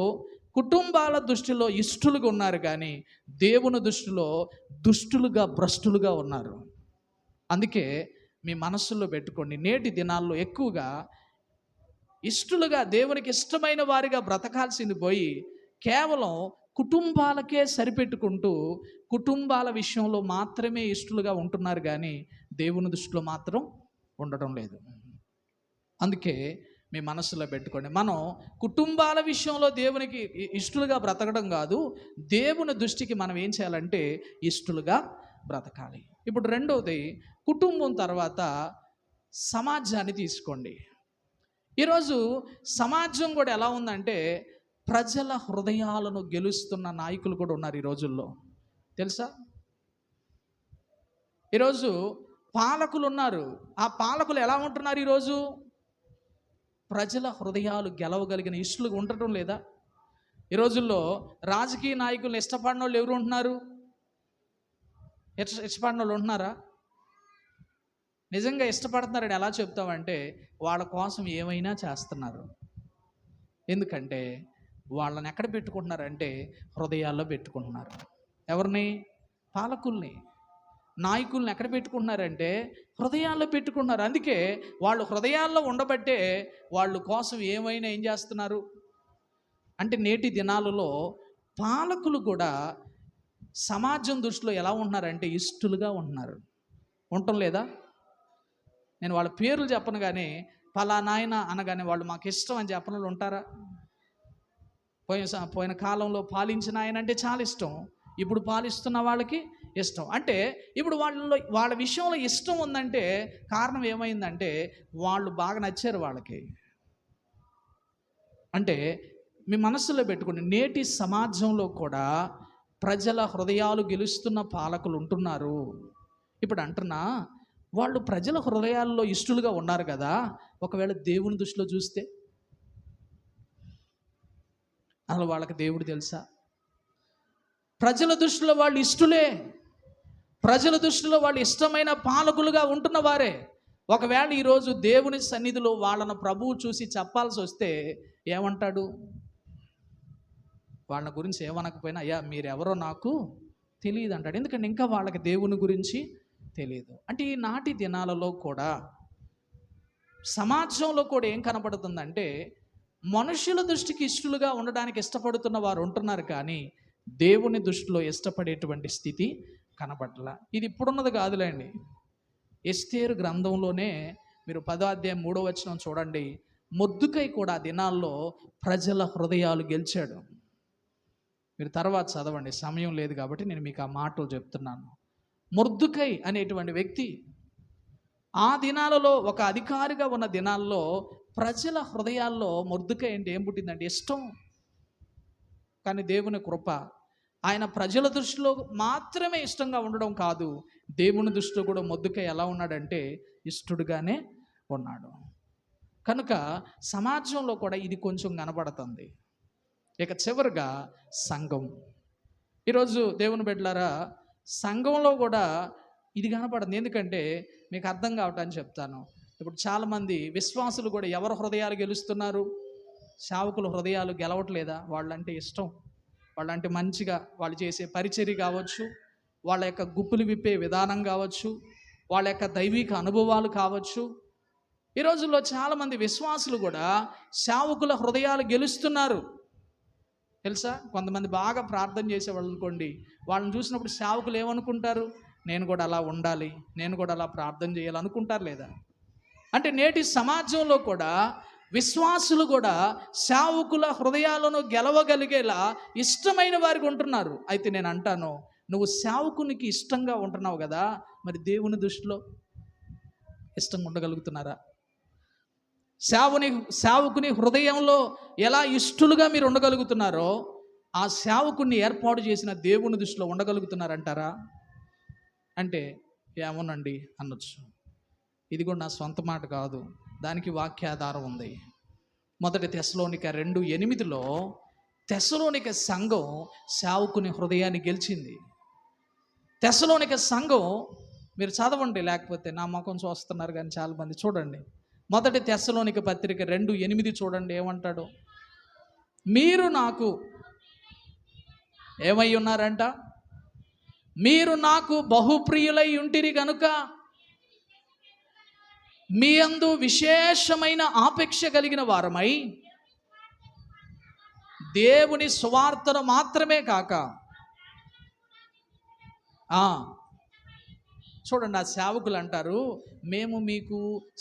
కుటుంబాల దృష్టిలో ఇష్టలుగా ఉన్నారు, కానీ దేవుని దృష్టిలో దుష్టులుగా భ్రష్టులుగా ఉన్నారు. అందుకే మీ మనస్సులో పెట్టుకోండి, నేటి దినాల్లో ఎక్కువగా ఇష్టలుగా దేవునికి ఇష్టమైన వారిగా బ్రతకాల్సింది పోయి కేవలం కుటుంబాలకే సరిపెట్టుకుంటూ కుటుంబాల విషయంలో మాత్రమే ఇష్టలుగా ఉంటున్నారు, కానీ దేవుని దృష్టిలో మాత్రం ఉండడం లేదు. అందుకే మీ మనసులో పెట్టుకోండి, మనం కుటుంబాల విషయంలో దేవునికి ఇష్టలుగా బ్రతకడం కాదు, దేవుని దృష్టికి మనం ఏం చేయాలంటే ఇష్టలుగా బ్రతకాలి. ఇప్పుడు రెండవది, కుటుంబం తర్వాత సమాజాన్ని తీసుకోండి. ఈరోజు సమాజం కూడా ఎలా ఉందంటే ప్రజల హృదయాలను గెలుస్తున్న నాయకులు కూడా ఉన్నారు ఈ రోజుల్లో, తెలుసా? ఈరోజు పాలకులు ఉన్నారు. ఆ పాలకులు ఎలా ఉంటున్నారు? ఈరోజు ప్రజల హృదయాలు గెలవగలిగిన ఇష్టలుగా ఉండటం లేదా? ఈ రోజుల్లో రాజకీయ నాయకులను ఇష్టపడిన వాళ్ళు ఎవరు ఉంటున్నారు? ఇష్టపడిన వాళ్ళు ఉంటున్నారా? నిజంగా ఇష్టపడుతున్నారని ఎలా చెప్తామంటే వాళ్ళ కోసం ఏమైనా చేస్తున్నారు. ఎందుకంటే వాళ్ళని ఎక్కడ పెట్టుకుంటున్నారంటే హృదయాల్లో పెట్టుకుంటున్నారు. ఎవరిని? పాలకుల్ని, నాయకుల్ని ఎక్కడ పెట్టుకుంటున్నారంటే హృదయాల్లో పెట్టుకుంటున్నారు. అందుకే వాళ్ళు హృదయాల్లో ఉండబట్టే వాళ్ళ కోసం ఏమైనా ఏం చేస్తున్నారు అంటే, నేటి దినాలలో పాలకులు కూడా సమాజం దృష్టిలో ఎలా ఉంటున్నారంటే ఇష్టలుగా ఉంటున్నారు. ఉండటం లేదా? నేను వాళ్ళ పేర్లు చెప్పను, కానీ పలానాయన అనగానే వాళ్ళు మాకు ఇష్టం అని చెప్పని వాళ్ళు ఉంటారా? పోయిన కాలంలో పాలించిన ఆయన అంటే చాలా ఇష్టం, ఇప్పుడు పాలిస్తున్న వాళ్ళకి ఇష్టం. అంటే ఇప్పుడు వాళ్ళ విషయంలో ఇష్టం ఉందంటే కారణం ఏమైందంటే వాళ్ళు బాగా నచ్చారు వాళ్ళకి. అంటే మీ మనస్సులో పెట్టుకోండి, నేటి సమాజంలో కూడా ప్రజల హృదయాలు గెలుస్తున్న పాలకులు ఉంటున్నారు. ఇప్పుడు అంటున్నా, వాళ్ళు ప్రజల హృదయాల్లో ఇష్టలుగా ఉన్నారు కదా, ఒకవేళ దేవుని దృష్టిలో చూస్తే అసలు వాళ్ళకి దేవుడు తెలుసా? ప్రజల దృష్టిలో వాళ్ళు ఇష్టలే, ప్రజల దృష్టిలో వాళ్ళు ఇష్టమైన పాలకులుగా ఉంటున్న వారే. ఒకవేళ ఈరోజు దేవుని సన్నిధిలో వాళ్ళను ప్రభువు చూసి చెప్పాల్సి వస్తే ఏమంటాడు? వాళ్ళ గురించి ఏమనకపోయినా అయ్యా మీరెవరో నాకు తెలియదు అంటాడు. ఎందుకంటే ఇంకా వాళ్ళకి దేవుని గురించి తెలియదు. అంటే ఈ నాటి దినాలలో కూడా సమాజంలో కూడా ఏం కనపడుతుందంటే మనుషుల దృష్టికి ఇష్టలుగా ఉండడానికి ఇష్టపడుతున్న వారు ఉంటున్నారు, కానీ దేవుని దృష్టిలో ఇష్టపడేటువంటి స్థితి కనపడల. ఇది ఇప్పుడున్నది కాదులేండి. ఎస్తేరు గ్రంథంలోనే మీరు 10వ అధ్యాయం 3వ వచనం చూడండి. మొర్దెకై కూడా దినాల్లో ప్రజల హృదయాలు గెలిచాడు. మీరు తర్వాత చదవండి, సమయం లేదు కాబట్టి నేను మీకు ఆ మాటలు చెప్తున్నాను. మొర్దెకై అనేటువంటి వ్యక్తి ఆ దినాలలో ఒక అధికారిగా ఉన్న దినాల్లో ప్రజల హృదయాల్లో మొర్దెకై అంటే ఏం పుట్టిందంటే ఇష్టం. కానీ దేవుని కృప, ఆయన ప్రజల దృష్టిలో మాత్రమే ఇష్టంగా ఉండడం కాదు, దేవుని దృష్టిలో కూడా మొర్దెకై ఎలా ఉన్నాడంటే ఇష్టడుగానే ఉన్నాడు. కనుక సమాజంలో కూడా ఇది కొంచెం కనబడుతుంది. ఇక చివరిగా సంఘం. ఈరోజు దేవుని బిడ్డలారా, సంఘంలో కూడా ఇది కనపడుతుంది. ఎందుకంటే మీకు అర్థం కావటాన్ని చెప్తాను. ఇప్పుడు చాలామంది విశ్వాసులు కూడా ఎవరు హృదయాలు గెలుస్తున్నారు? సేవకుల హృదయాలు గెలవట్లేదా? వాళ్ళంటే ఇష్టం, వాళ్ళంటే మంచిగా వాళ్ళు చేసే పరిచర్య కావచ్చు, వాళ్ళ యొక్క గుప్పులు విప్పే విధానం కావచ్చు, వాళ్ళ యొక్క దైవిక అనుభవాలు కావచ్చు. ఈ రోజుల్లో చాలామంది విశ్వాసులు కూడా సేవకుల హృదయాలు గెలుస్తున్నారు. తెలుసా? కొంతమంది బాగా ప్రార్థన చేసేవాళ్ళు అనుకోండి, వాళ్ళని చూసినప్పుడు సేవకులు ఏమనుకుంటారు? నేను కూడా అలా ఉండాలి, నేను కూడా అలా ప్రార్థన చేయాలనుకుంటారు లేదా? అంటే నేటి సమాజంలో కూడా విశ్వాసులు కూడా సేవకుల హృదయాలను గెలవగలిగేలా ఇష్టమైన వారికి ఉంటున్నారు. అయితే నేను అంటాను, నువ్వు సేవకునికి ఇష్టంగా ఉంటున్నావు కదా, మరి దేవుని దృష్టిలో ఇష్టంగా ఉండగలుగుతున్నారా? సేవకుని హృదయంలో ఎలా ఇష్టలుగా మీరు ఉండగలుగుతున్నారో ఆ సేవకుని ఏర్పాటు చేసిన దేవుని దృష్టిలో ఉండగలుగుతున్నారంటారా? అంటే ఏమోనండి అనొచ్చు. ఇది కూడా నా సొంత మాట కాదు, దానికి వాక్యాధారం ఉంది. 1 తెస్సలోనిక 2:8 తెస్సలోనిక సంఘం సేవకుని హృదయాన్ని గెలిచింది. తెస్సలోనిక సంఘం, మీరు చదవండి, లేకపోతే నా ముఖం చూస్తున్నారు కానీ చాలామంది. చూడండి 1 తెస్సలోనిక పత్రిక 2:8 చూడండి ఏమంటాడు? మీరు నాకు ఏమై ఉన్నారంట? మీరు నాకు బహుప్రియులై ఉంటిరి గనుక మీ యందు విశేషమైన ఆపేక్ష కలిగిన వారమై దేవుని సువార్తను మాత్రమే కాక చూడండి, ఆ సేవకులు అంటారు, మేము మీకు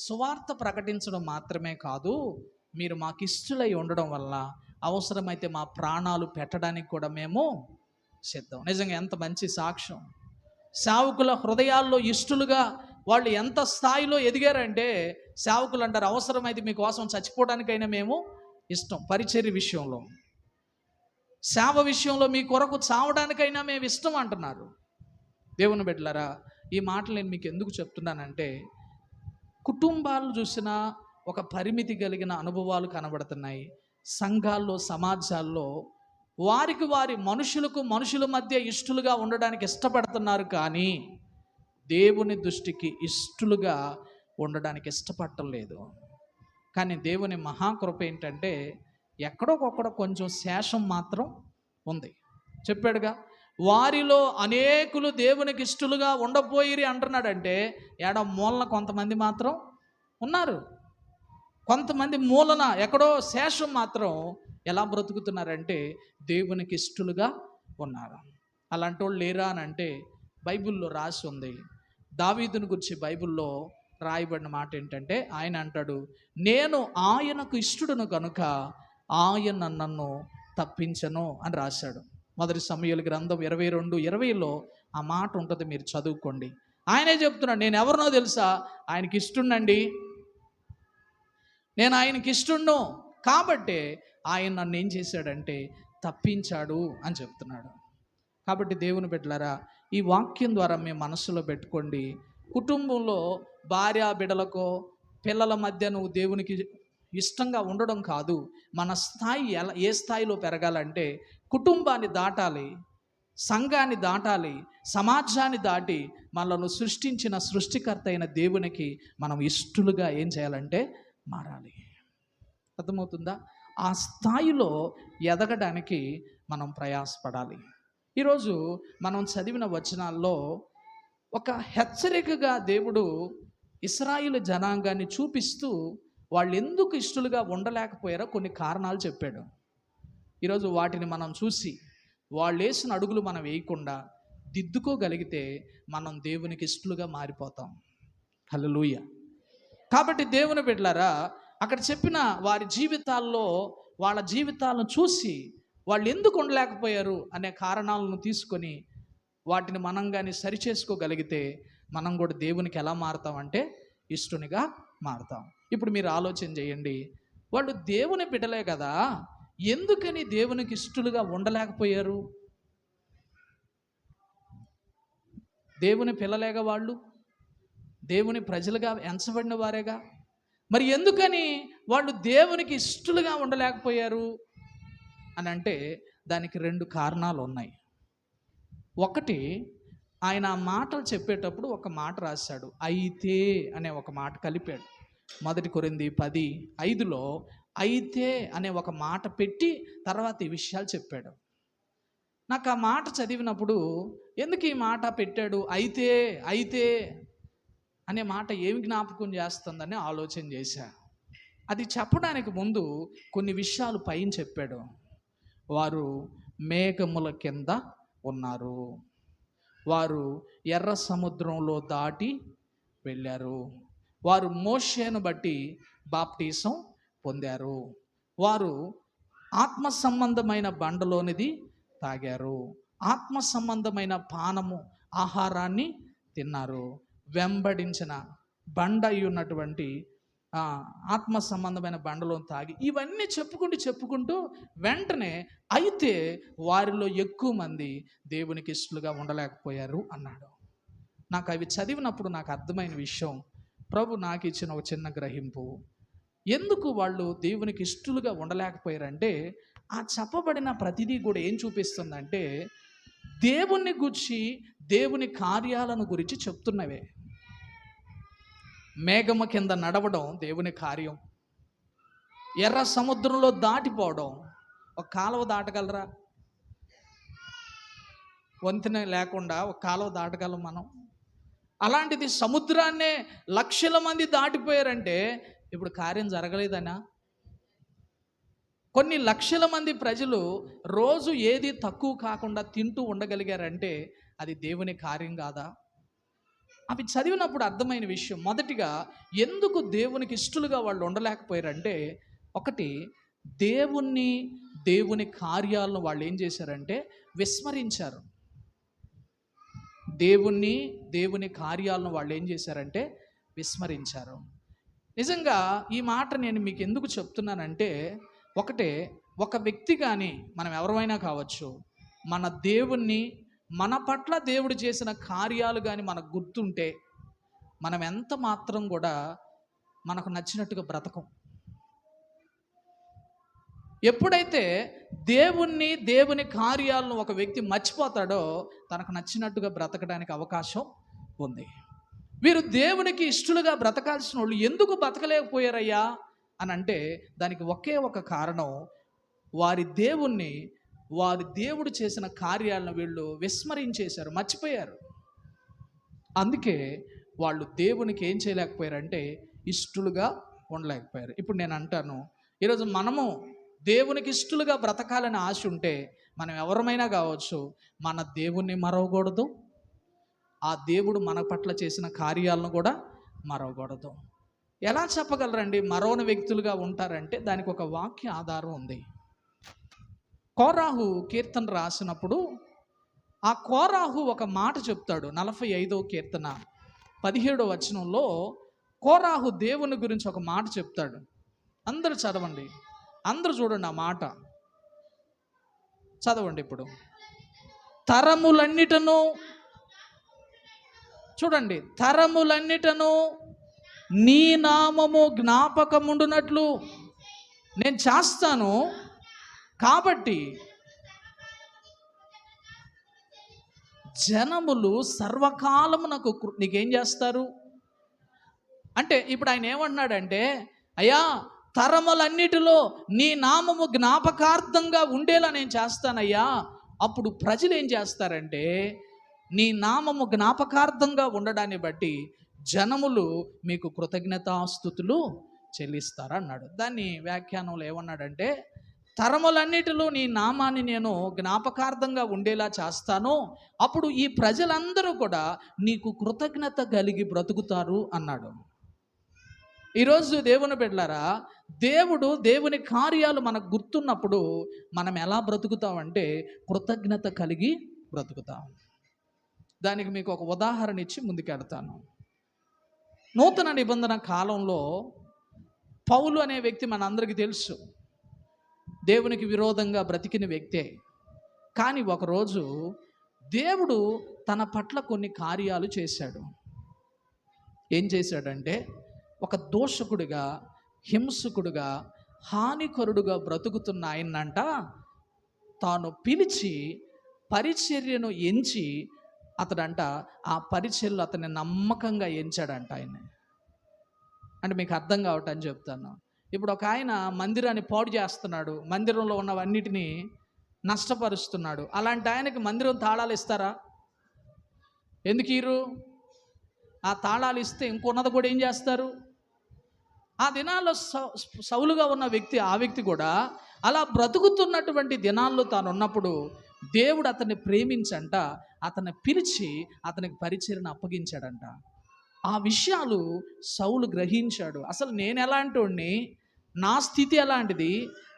సువార్త ప్రకటించడం మాత్రమే కాదు, మీరు మాకు ఇష్టలై ఉండడం వల్ల అవసరమైతే మా ప్రాణాలు పెట్టడానికి కూడా మేము సిద్ధం. నిజంగా ఎంత మంచి సాక్ష్యం! సేవకుల హృదయాల్లో ఇష్టలుగా వాళ్ళు ఎంత స్థాయిలో ఎదిగారంటే, సేవకులు అంటారు, అవసరమైతే మీకోసం చచ్చిపోవడానికైనా మేము ఇష్టం. పరిచర్య విషయంలో, సేవ విషయంలో మీ కొరకు చావడానికైనా మేము ఇష్టం అంటున్నారు. దేవుని బిడ్డలారా, ఈ మాటలు నేను మీకు ఎందుకు చెప్తున్నానంటే, కుటుంబాలు చూసినా ఒక పరిమితి కలిగిన అనుభవాలు కనబడుతున్నాయి. సంఘాల్లో, సమాజాల్లో వారికి వారి మనుషుల మధ్య ఇష్టలుగా ఉండడానికి ఇష్టపడుతున్నారు, కానీ దేవుని దృష్టికి ఇష్టలుగా ఉండడానికి ఇష్టపడటం లేదు. కానీ దేవుని మహాకృప ఏంటంటే, ఎక్కడొకొక్కడ కొంచెం శేషం మాత్రం ఉంది. చెప్పాడుగా, వారిలో అనేకులు దేవునికి ఇష్టలుగా ఉండబోయిరి అంటున్నాడంటే, మూలన కొంతమంది మాత్రం ఉన్నారు. కొంతమంది మూలన ఎక్కడో శేషం మాత్రం ఎలా బ్రతుకుతున్నారంటే దేవునికి ఇష్టలుగా ఉన్నారు. అలాంటి వాళ్ళు లేరా అని అంటే, బైబిల్లో రాసి ఉంది. దావీదుని గురించి బైబిల్లో రాయబడిన మాట ఏంటంటే, ఆయన అంటాడు, నేను ఆయనకు ఇష్టడును కనుక ఆయన నన్ను తప్పించను అని రాశాడు. మొదటి సమూయేలు గ్రంథం 22:20లో ఆ మాట ఉంటుంది, మీరు చదువుకోండి. ఆయనే చెప్తున్నాడు, నేను ఎవరినో తెలుసా? ఆయనకి ఇష్టండి, నేను ఆయనకి ఇష్టండు కాబట్టి ఆయన నన్ను ఏం చేశాడంటే తప్పించాడు అని చెప్తున్నాడు. కాబట్టి దేవుని బిడ్డలారా, ఈ వాక్యం ద్వారా మీ మనసులో పెట్టుకోండి. కుటుంబంలో భార్య బిడ్డలకో పిల్లల మధ్య నువ్వు దేవునికి ఇష్టంగా ఉండడం కాదు, మన స్థాయి ఏ స్థాయిలో పెరగాలంటే కుటుంబాన్ని దాటాలి, సంఘాన్ని దాటాలి, సమాజాన్ని దాటి మనల్ని సృష్టించిన సృష్టికర్త అయిన దేవునికి మనం ఇష్టలుగా ఏం చేయాలంటే మారాలి. అర్థమవుతుందా? ఆ స్థాయిలో ఎదగడానికి మనం ప్రయాసపడాలి. ఈరోజు మనం చదివిన వచనాల్లో ఒక హెచ్చరికగా దేవుడు ఇశ్రాయేలు జనాంగాన్ని చూపిస్తూ వాళ్ళు ఎందుకు ఇష్టలుగా ఉండలేకపోయారో కొన్ని కారణాలు చెప్పాడు. ఈరోజు వాటిని మనం చూసి వాళ్ళు వేసిన అడుగులు మనం వేయకుండా దిద్దుకోగలిగితే మనం దేవునికి ఇష్టలుగా మారిపోతాం. హల్లెలూయా. కాబట్టి దేవుని బిడ్డలారా, అక్కడ చెప్పిన వారి జీవితాల్లో వాళ్ళ జీవితాలను చూసి వాళ్ళు ఎందుకు ఉండలేకపోయారు అనే కారణాలను తీసుకొని వాటిని మనం కానీ సరిచేసుకోగలిగితే మనం కూడా దేవునికి ఎలా మారుతామంటే ఇష్టనిగా మారుతాం. ఇప్పుడు మీరు ఆలోచన చేయండి, వాళ్ళు దేవుని బిడ్డలే కదా, ఎందుకని దేవునికి ఇష్టలుగా ఉండలేకపోయారు? దేవుని పిల్లలేగా వాళ్ళు, దేవుని ప్రజలుగా ఎంచబడిన వారేగా, మరి ఎందుకని వాళ్ళు దేవునికి ఇష్టలుగా ఉండలేకపోయారు అని అంటే దానికి 2 కారణాలు ఉన్నాయి. ఒకటి, ఆయన ఆ మాటలు చెప్పేటప్పుడు ఒక మాట రాశాడు, అయితే అనే ఒక మాట కలిపాడు. 1 కొరింథీ 10:5లో అయితే అనే ఒక మాట పెట్టి తర్వాత ఈ విషయాలు చెప్పాడు. నాకు ఆ మాట చదివినప్పుడు ఎందుకు ఈ మాట పెట్టాడు, అయితే అయితే అనే మాట ఏమి జ్ఞాపకం చేస్తుందని ఆలోచన చేశా. అది చెప్పడానికి ముందు కొన్ని విషయాలు పైన చెప్పాడు. వారు మేఘముల కింద ఉన్నారు, వారు ఎర్ర సముద్రంలో దాటి వెళ్ళారు, వారు మోషేను బట్టి బాప్టిసం పొందారు, వారు ఆత్మ సంబంధమైన బండలోనిది తాగారు, ఆత్మ సంబంధమైన పానము ఆహారాన్ని తిన్నారు, వెంబడించిన బండ అయి ఉన్నటువంటి ఆత్మ సంబంధమైన బండలో తాగి, ఇవన్నీ చెప్పుకుంటూ వెంటనే అయితే వారిలో ఎక్కువ మంది దేవునికి ఇష్టలుగా ఉండలేకపోయారు అన్నాడు. నాకు అవి చదివినప్పుడు నాకు అర్థమైన విషయం, ప్రభు నాకు ఇచ్చిన ఒక చిన్న గ్రహింపు, ఎందుకు వాళ్ళు దేవునికి ఇష్టలుగా ఉండలేకపోయారంటే ఆ చెప్పబడిన ప్రతిదీ కూడా ఏం చూపిస్తుందంటే దేవుని గురించి, దేవుని కార్యాలను గురించి చెప్తున్నవే. మేఘము కింద నడవడం దేవుని కార్యం, ఎర్ర సముద్రంలో దాటిపోవడం. ఒక కాలువ దాటగలరా? వంతెన లేకుండా ఒక కాలువ దాటగలం మనం? అలాంటిది సముద్రాన్నే లక్షల మంది దాటిపోయారంటే ఇప్పుడు కార్యం జరగలేదనా? కొన్ని లక్షల మంది ప్రజలు రోజు ఏది తక్కువ కాకుండా తింటూ ఉండగలిగారంటే అది దేవుని కార్యం కాదా? అవి చదివినప్పుడు అర్థమైన విషయం, మొదటిగా ఎందుకు దేవునికి ఇష్టలుగా వాళ్ళు ఉండలేకపోయారంటే, ఒకటి, దేవుణ్ణి, దేవుని కార్యాలను వాళ్ళు ఏం చేశారంటే విస్మరించారు. దేవుణ్ణి, దేవుని కార్యాలను వాళ్ళు ఏం చేశారంటే విస్మరించారు. నిజంగా ఈ మాట నేను మీకు ఎందుకు చెప్తున్నానంటే, ఒకటే, ఒక వ్యక్తి కానీ మనం ఎవరైనా కావచ్చు, మన దేవుణ్ణి, మన పట్ల దేవుడు చేసిన కార్యాలు కానీ మనకు గుర్తుంటే మనం ఎంత మాత్రం కూడా మనకు నచ్చినట్టుగా బ్రతకం. ఎప్పుడైతే దేవుణ్ణి, దేవుని కార్యాలను ఒక వ్యక్తి మర్చిపోతాడో తనకు నచ్చినట్టుగా బ్రతకడానికి అవకాశం ఉంది. వీరు దేవునికి ఇష్టలుగా బ్రతకాల్సిన వాళ్ళు ఎందుకు బ్రతకలేకపోయారయ్యా అని అంటే దానికి ఒకే ఒక కారణం, వారి దేవుణ్ణి, వారి దేవుడు చేసిన కార్యాలను వీళ్ళు విస్మరించేశారు, మర్చిపోయారు. అందుకే వాళ్ళు దేవునికి ఏం చేయలేకపోయారంటే ఇష్టలుగా ఉండలేకపోయారు. ఇప్పుడు నేను అంటాను, ఈరోజు మనము దేవునికి ఇష్టలుగా బ్రతకాలని ఆశ ఉంటే మనం ఎవరమైనా కావచ్చు, మన దేవుణ్ణి మరవకూడదు, ఆ దేవుడు మన పట్ల చేసిన కార్యాలను కూడా మరవకూడదు. ఎలా చెప్పగలరండి మరవని వ్యక్తులుగా ఉంటారంటే దానికి ఒక వాక్య ఆధారం ఉంది. కోరాహు కీర్తన రాసినప్పుడు ఆ కోరాహు ఒక మాట చెప్తాడు. 45వ కీర్తన 17వ వచనంలో కోరాహు దేవుని గురించి ఒక మాట చెప్తాడు. అందరూ చదవండి, అందరూ చూడండి ఆ మాట చదవండి. ఇప్పుడు తరములన్నిటను చూడండి, తరములన్నిటను నీ నామము జ్ఞాపకముండునట్లు నేను చేస్తాను, కాబట్టి జనములు సర్వకాలము నీకేం చేస్తారు అంటే, ఇప్పుడు ఆయన ఏమంటున్నాడంటే, అయ్యా తరములన్నిటిలో నీ నామము జ్ఞాపకార్థంగా ఉండేలా నేను చేస్తానయ్యా. అప్పుడు ప్రజలు ఏం చేస్తారంటే నీ నామము జ్ఞాపకార్థంగా ఉండడాన్ని బట్టి జనములు మీకు కృతజ్ఞతాస్తుతులు చెల్లిస్తారన్నాడు. దాన్ని వ్యాఖ్యానంలో ఏమన్నాడంటే, తరములన్నిటిలో నీ నామాన్ని నేను జ్ఞాపకార్థంగా ఉండేలా చేస్తాను, అప్పుడు ఈ ప్రజలందరూ కూడా నీకు కృతజ్ఞత కలిగి బ్రతుకుతారు అన్నాడు. ఈరోజు దేవుని బిడ్డలారా, దేవుని కార్యాలు మనకు గుర్తున్నప్పుడు మనం ఎలా బ్రతుకుతామంటే కృతజ్ఞత కలిగి బ్రతుకుతాం. దానికి మీకు ఒక ఉదాహరణ ఇచ్చి ముందుకెళ్తాను. నూతన నిబంధన కాలంలో పౌలు అనే వ్యక్తి మనందరికీ తెలుసు, దేవునికి విరోధంగా బ్రతికిన వ్యక్తే. కానీ ఒకరోజు దేవుడు తన పట్ల కొన్ని కార్యాలు చేశాడు. ఏం చేశాడంటే, ఒక దోషకుడిగా, హింసకుడిగా, హానికరుడుగా బ్రతుకుతున్న ఆయన్నంట తాను పిలిచి పరిచర్యను ఎంచి అతడంట ఆ పరిచర్యలు అతన్ని నమ్మకంగా ఎంచాడంట ఆయన్ని. అంటే మీకు అర్థం కావటని చెప్తాను. ఇప్పుడు ఒక ఆయన మందిరాన్ని పాడు చేస్తున్నాడు, మందిరంలో ఉన్నవన్నిటినీ నష్టపరుస్తున్నాడు. అలాంటి ఆయనకి మందిరం తాళాలు ఇస్తారా? ఎందుకు ఇరు? ఆ తాళాలు ఇస్తే ఇంకొన్నది కూడా ఏం చేస్తారు? ఆ దినాల్లో సౌలుగా ఉన్న వ్యక్తి, ఆ వ్యక్తి కూడా అలా బ్రతుకుతున్నటువంటి దినాల్లో తాను ఉన్నప్పుడు దేవుడు అతన్ని ప్రేమించంట, అతన్ని పిలిచి అతనికి పరిచర్యను అప్పగించాడంట. ఆ విషయాలు సౌలు గ్రహించాడు. అసలు నేను ఎలాంటి, నా స్థితి ఎలాంటిది,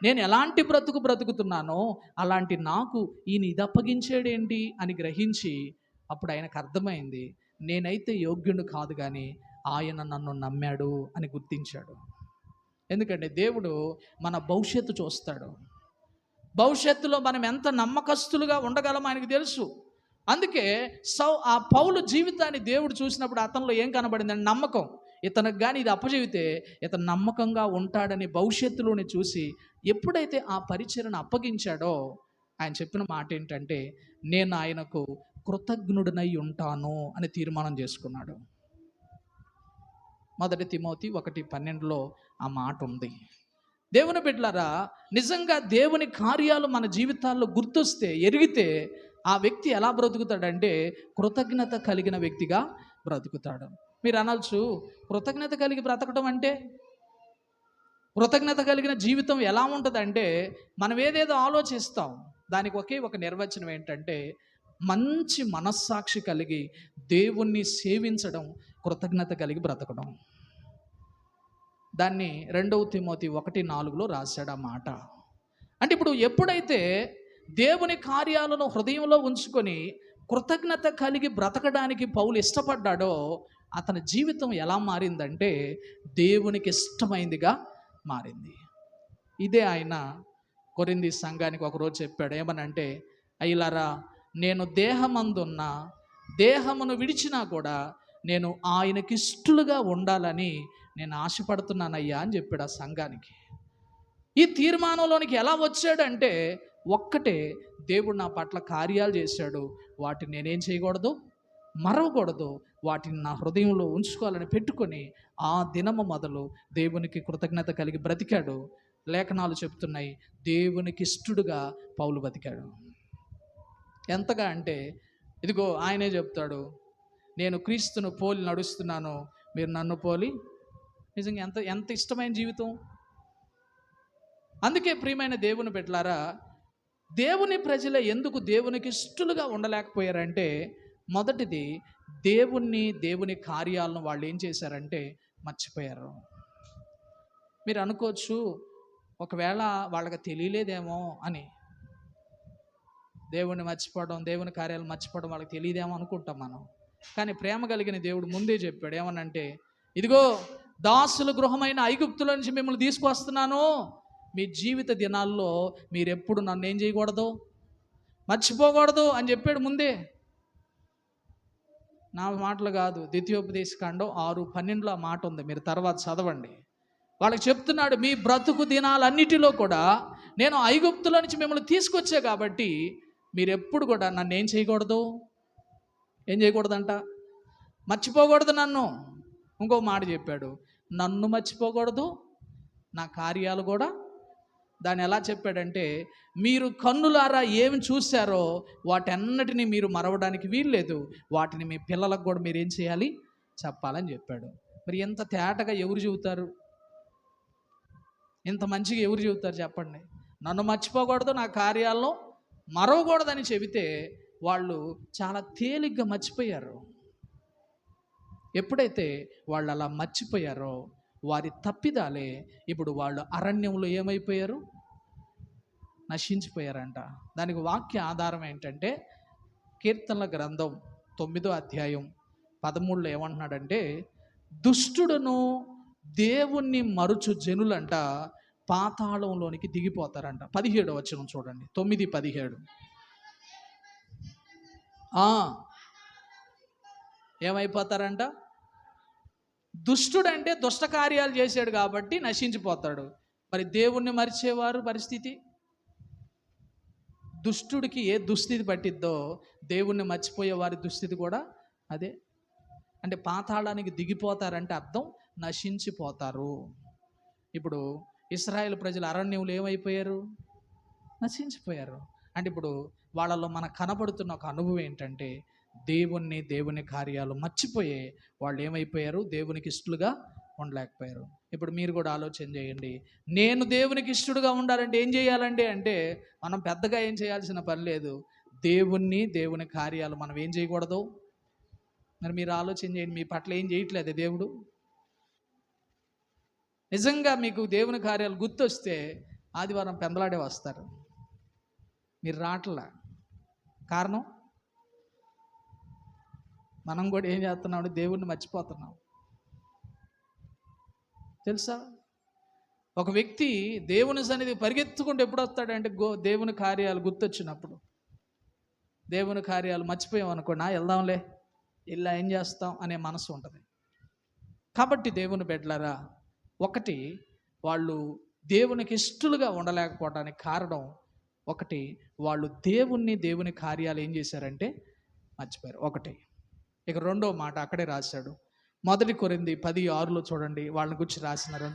నేను ఎలాంటి బ్రతుకుతున్నానో అలాంటి నాకు ఈయన ఇది అప్పగించాడేంటి అని గ్రహించి అప్పుడు ఆయనకు అర్థమైంది, నేనైతే యోగ్యుడు కాదు కానీ ఆయన నన్ను నమ్మాడు అని గుర్తించాడు. ఎందుకంటే దేవుడు మన భవిష్యత్తు చూస్తాడు. భవిష్యత్తులో మనం ఎంత నమ్మకస్తులుగా ఉండగలమో ఆయనకు తెలుసు. అందుకే ఆ పౌలు జీవితాన్ని దేవుడు చూసినప్పుడు అతనిలో ఏం కనబడిందని నమ్మకం. ఇతనికి కానీ ఇది అప్పచెబితే ఇతను నమ్మకంగా ఉంటాడని భవిష్యత్తులోనే చూసి ఎప్పుడైతే ఆ పరిచర్యను అప్పగించాడో ఆయన చెప్పిన మాట ఏంటంటే, నేను ఆయనకు కృతజ్ఞుడినై ఉంటాను అని తీర్మానం చేసుకున్నాడు. 1 తిమోతి 1:12 ఆ మాట ఉంది. దేవుని బిడ్డలారా, నిజంగా దేవుని కార్యాలు మన జీవితాల్లో గుర్తొస్తే, ఎరిగితే ఆ వ్యక్తి ఎలా బ్రతుకుతాడంటే కృతజ్ఞత కలిగిన వ్యక్తిగా బ్రతుకుతాడు. మీరు అనొచ్చు, కృతజ్ఞత కలిగి బ్రతకడం అంటే, కృతజ్ఞత కలిగిన జీవితం ఎలా ఉంటుందంటే, మనం ఏదేదో ఆలోచిస్తాం. దానికి ఒకే ఒక నిర్వచనం ఏంటంటే, మంచి మనస్సాక్షి కలిగి దేవుణ్ణి సేవించడం కృతజ్ఞత కలిగి బ్రతకడం. దాన్ని 2 తిమోతి 1:4 రాశాడు ఆ మాట. అంటే ఇప్పుడు ఎప్పుడైతే దేవుని కార్యాలను హృదయంలో ఉంచుకొని కృతజ్ఞత కలిగి బ్రతకడానికి పౌలు ఇష్టపడ్డాడో, అతని జీవితం ఎలా మారిందంటే దేవునికి ఇష్టమైందిగా మారింది. ఇదే ఆయన కొరింథీ సంఘానికి ఒకరోజు చెప్పాడు. ఏమనంటే, అయ్యలారా, నేను దేహమందున్న, దేహమును విడిచినా కూడా నేను ఆయనకిష్టులుగా ఉండాలని నేను ఆశపడుతున్నానయ్యా అని చెప్పాడు ఆ సంఘానికి. ఈ తీర్మానంలోనికి ఎలా వచ్చాడంటే, ఒక్కటే, దేవుడు నా పట్ల కార్యాలు చేశాడు, వాటిని నేనేం చేయకూడదు, మరవకూడదు, వాటిని నా హృదయంలో ఉంచుకోవాలని పెట్టుకొని ఆ దినము మొదలు దేవునికి కృతజ్ఞత కలిగి బ్రతికాడు. లేఖనాలు చెప్తున్నాయి, దేవునికి ఇష్టడుగా పౌలు బతికాడు. ఎంతగా అంటే, ఇదిగో ఆయనే చెప్తాడు, నేను క్రీస్తును పోలి నడుస్తున్నాను, మీరు నన్ను పోలి. నిజంగా ఎంత ఎంత ఇష్టమైన జీవితం. అందుకే ప్రియమైన దేవుని బిడ్డలారా, దేవుని ప్రజలే ఎందుకు దేవునికి ఇష్టలుగా ఉండలేకపోయారంటే, మొదటిది, దేవుని కార్యాలను వాళ్ళు ఏం చేశారంటే మర్చిపోయారు. మీరు అనుకోవచ్చు, ఒకవేళ వాళ్ళకి తెలియలేదేమో అని. దేవుణ్ణి మర్చిపోవడం, దేవుని కార్యాలు మర్చిపోవడం వాళ్ళకి తెలియదేమో అనుకుంటాం మనం. కానీ ప్రేమ కలిగిన దేవుడు ముందే చెప్పాడు. ఏమనంటే, ఇదిగో దాసుల గృహమైన ఐగుప్తుల నుంచి మిమ్మల్ని తీసుకొస్తున్నాను, మీ జీవిత దినాల్లో మీరెప్పుడు నన్ను ఏం చేయకూడదు, మర్చిపోకూడదు అని చెప్పాడు ముందే. నా మాటలు కాదు, ద్వితీయోపదేశకాండం 6:12 ఆ మాట ఉంది, మీరు తర్వాత చదవండి. వాళ్ళకి చెప్తున్నాడు, మీ బ్రతుకు దినాలన్నిటిలో కూడా నేను ఐగుప్తుల నుంచి మిమ్మల్ని తీసుకొచ్చా కాబట్టి మీరు ఎప్పుడు కూడా నన్ను ఏం చేయకూడదు, ఏం చేయకూడదంట, మర్చిపోకూడదు నన్ను. ఇంకో మాట చెప్పాడు, నన్ను మర్చిపోకూడదు, నా కార్యాలు కూడా. దాన్ని ఎలా చెప్పాడంటే, మీరు కన్నులారా ఏమి చూశారో వాటన్నిటినీ మీరు మరవడానికి వీల్లేదు, వాటిని మీ పిల్లలకు కూడా మీరు ఏం చేయాలి, చెప్పాలని చెప్పాడు. మరి ఎంత తేటగా ఎవరు చెబుతారు, ఇంత మంచిగా ఎవరు చెబుతారు చెప్పండి? నన్ను మర్చిపోకూడదు, నా కార్యాలను మరవకూడదని చెబితే వాళ్ళు చాలా తేలిగ్గా మర్చిపోయారు. ఎప్పుడైతే వాళ్ళు అలా మర్చిపోయారో, వారి తప్పిదాలే ఇప్పుడు వాళ్ళు అరణ్యంలో ఏమైపోయారు, నశించిపోయారంట. దానికి వాక్య ఆధారం ఏంటంటే, కీర్తనల గ్రంథం 9వ అధ్యాయం 13లో ఏమంటున్నాడంటే, దుష్టుడును దేవుణ్ణి మరుచు జనులంట పాతాళంలోనికి దిగిపోతారంట. 17వ వచనం చూడండి, 9:17. ఏమైపోతారంట? దుష్టుడంటే దుష్ట కార్యాలు చేశాడు కాబట్టి నశించిపోతాడు. మరి దేవుణ్ణి మరిచేవారు పరిస్థితి, దుష్టుడికి ఏ దుస్థితి పట్టిద్దో దేవుణ్ణి మర్చిపోయే వారి దుస్థితి కూడా అదే. అంటే పాతాళానికి దిగిపోతారంటే అర్థం నశించిపోతారు. ఇప్పుడు ఇశ్రాయేలు ప్రజలు అరణ్యంలో ఏమైపోయారు, నశించిపోయారు. అంటే ఇప్పుడు వాళ్ళలో మనకు కనబడుతున్న ఒక అనుభవం ఏంటంటే, దేవుని కార్యాలు మర్చిపోయే వాళ్ళు ఏమైపోయారు, దేవునికి ఇష్టలుగా ఉండలేకపోయారు. ఇప్పుడు మీరు కూడా ఆలోచన చేయండి, నేను దేవునికి ఇష్టడుగా ఉండాలంటే ఏం చేయాలండి అంటే, మనం పెద్దగా ఏం చేయాల్సిన పని లేదు, దేవుని కార్యాలు మనం ఏం చేయకూడదు. మరి మీరు ఆలోచన చేయండి, మీ పట్ల ఏం చేయట్లేదు దేవుడు? నిజంగా మీకు దేవుని కార్యాలు గుర్తొస్తే ఆదివారం పెందలాడే వస్తారు, మీరు రావట్లా. కారణం, మనం కూడా ఏం చేస్తున్నాం అంటే దేవుణ్ణి మర్చిపోతున్నాం. తెలుసా, ఒక వ్యక్తి దేవుని సన్నిధి పరిగెత్తుకుంటూ ఎప్పుడు వస్తాడంటే దేవుని కార్యాలు గుర్తొచ్చినప్పుడు. దేవుని కార్యాలు మర్చిపోయాం అనుకోండి, వెళ్దాంలే, ఇలా ఏం చేస్తాం అనే మనసు ఉంటుంది. కాబట్టి దేవుని బిడ్డలారా, ఒకటి, వాళ్ళు దేవునికి ఇష్టలుగా ఉండలేకపోవడానికి కారణం ఒకటి, వాళ్ళు దేవుని కార్యాలు ఏం చేశారంటే మర్చిపోయారు. ఒకటి. ఇక రెండో మాట అక్కడే రాశాడు, 1 కొరింథీ 10:6 చూడండి, వాళ్ళని గురించి రాసినారు.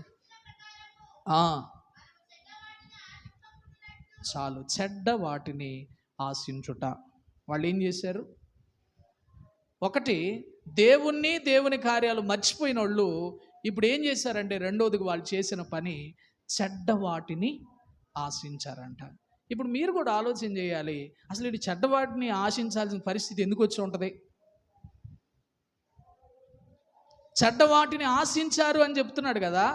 చాలు. చెడ్డ వాటిని ఆశించుట. వాళ్ళు ఏం చేశారు? ఒకటి, దేవుణ్ణి దేవుని కార్యాలు మర్చిపోయిన వాళ్ళు ఇప్పుడు ఏం చేశారంటే, రెండోదిగా వాళ్ళు చేసిన పని చెడ్డ వాటిని ఆశించారంట. ఇప్పుడు మీరు కూడా ఆలోచన చేయాలి, అసలు ఇది చెడ్డ వాటిని ఆశించాల్సిన పరిస్థితి ఎందుకు వచ్చి ఉంటుంది? చెడ్డ వాటిని ఆశించారు అని చెప్తున్నాడు కదా,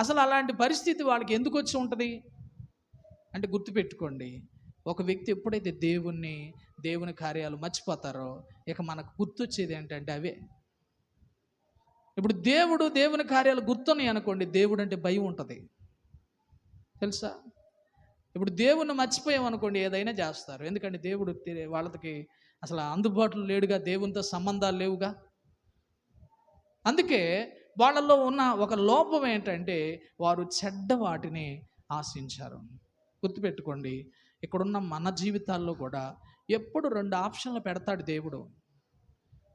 అసలు అలాంటి పరిస్థితి వాళ్ళకి ఎందుకు వచ్చి ఉంటుంది అంటే, గుర్తుపెట్టుకోండి, ఒక వ్యక్తి ఎప్పుడైతే దేవుని కార్యాలు మర్చిపోతారో ఇక మనకు గుర్తొచ్చేది ఏంటంటే అవే. ఇప్పుడు దేవుని కార్యాలు గుర్తున్నాయి అనుకోండి, దేవుడు అంటే భయం ఉంటుంది, తెలుసా? ఇప్పుడు దేవుణ్ణి మర్చిపోయామనుకోండి, ఏదైనా చేస్తారు. ఎందుకంటే దేవుడు వాళ్ళకి అసలు అందుబాటులో లేడుగా, దేవునితో సంబంధాలు లేవుగా. అందుకే వాళ్ళలో ఉన్న ఒక లోపం ఏంటంటే, వారు చెడ్డ వాటిని ఆశించారు. గుర్తుపెట్టుకోండి, ఇక్కడున్న మన జీవితాల్లో కూడా ఎప్పుడు 2 ఆప్షన్లు పెడతాడు దేవుడు,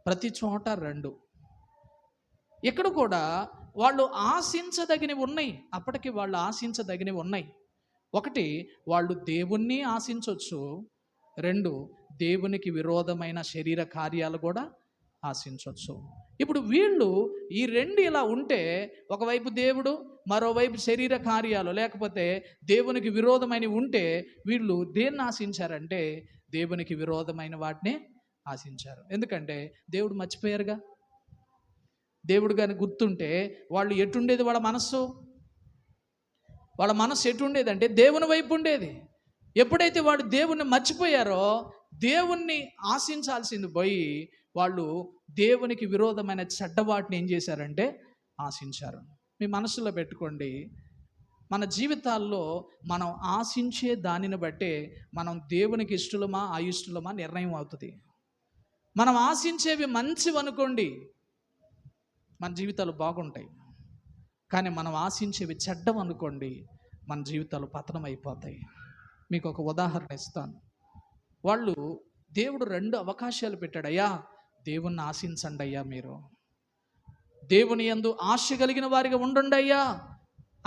ప్రతి చోట 2. ఇక్కడ కూడా వాళ్ళు ఆశించదగినవి ఉన్నాయి, అప్పటికి వాళ్ళు ఆశించదగినవి ఉన్నాయి. ఒకటి, వాళ్ళు దేవుణ్ణి ఆశించవచ్చు. 2, దేవునికి విరోధమైన శరీర కార్యాలు కూడా ఆశించవచ్చు. ఇప్పుడు వీళ్ళు ఈ 2 ఇలా ఉంటే, ఒకవైపు దేవుడు, మరోవైపు శరీర కార్యాలు, లేకపోతే దేవునికి విరోధమైనవి ఉంటే, వీళ్ళు దేన్ని ఆశించారంటే దేవునికి విరోధమైన వాటిని ఆశించారు. ఎందుకంటే దేవుడు మర్చిపోయారుగా. దేవుడు కానీ గుర్తుంటే వాళ్ళు ఎటుండేది? వాళ్ళ మనస్సు ఎటుండేదంటే దేవుని వైపు ఉండేది. ఎప్పుడైతే వాళ్ళు దేవుణ్ణి మర్చిపోయారో, దేవుణ్ణి ఆశించాల్సింది పోయి వాళ్ళు దేవునికి విరోధమైన చెడ్డ వాటిని ఏం చేశారంటే ఆశించారు. మీ మనసులో పెట్టుకోండి, మన జీవితాల్లో మనం ఆశించే దానిని బట్టే మనం దేవునికి ఇష్టలమా అయిష్టలమా నిర్ణయం అవుతుంది. మనం ఆశించేవి మంచివనుకోండి, మన జీవితాలు బాగుంటాయి. కానీ మనం ఆశించేవి చెడ్డమనుకోండి, మన జీవితాలు పతనం అయిపోతాయి. మీకు ఒక ఉదాహరణ ఇస్తాను. వాళ్ళు దేవుడు 2 అవకాశాలు పెట్టాడు. అయ్యా, దేవుణ్ణి ఆశించండి అయ్యా, మీరు దేవుని యందు ఆశ కలిగిన వారిగా ఉండండి అయ్యా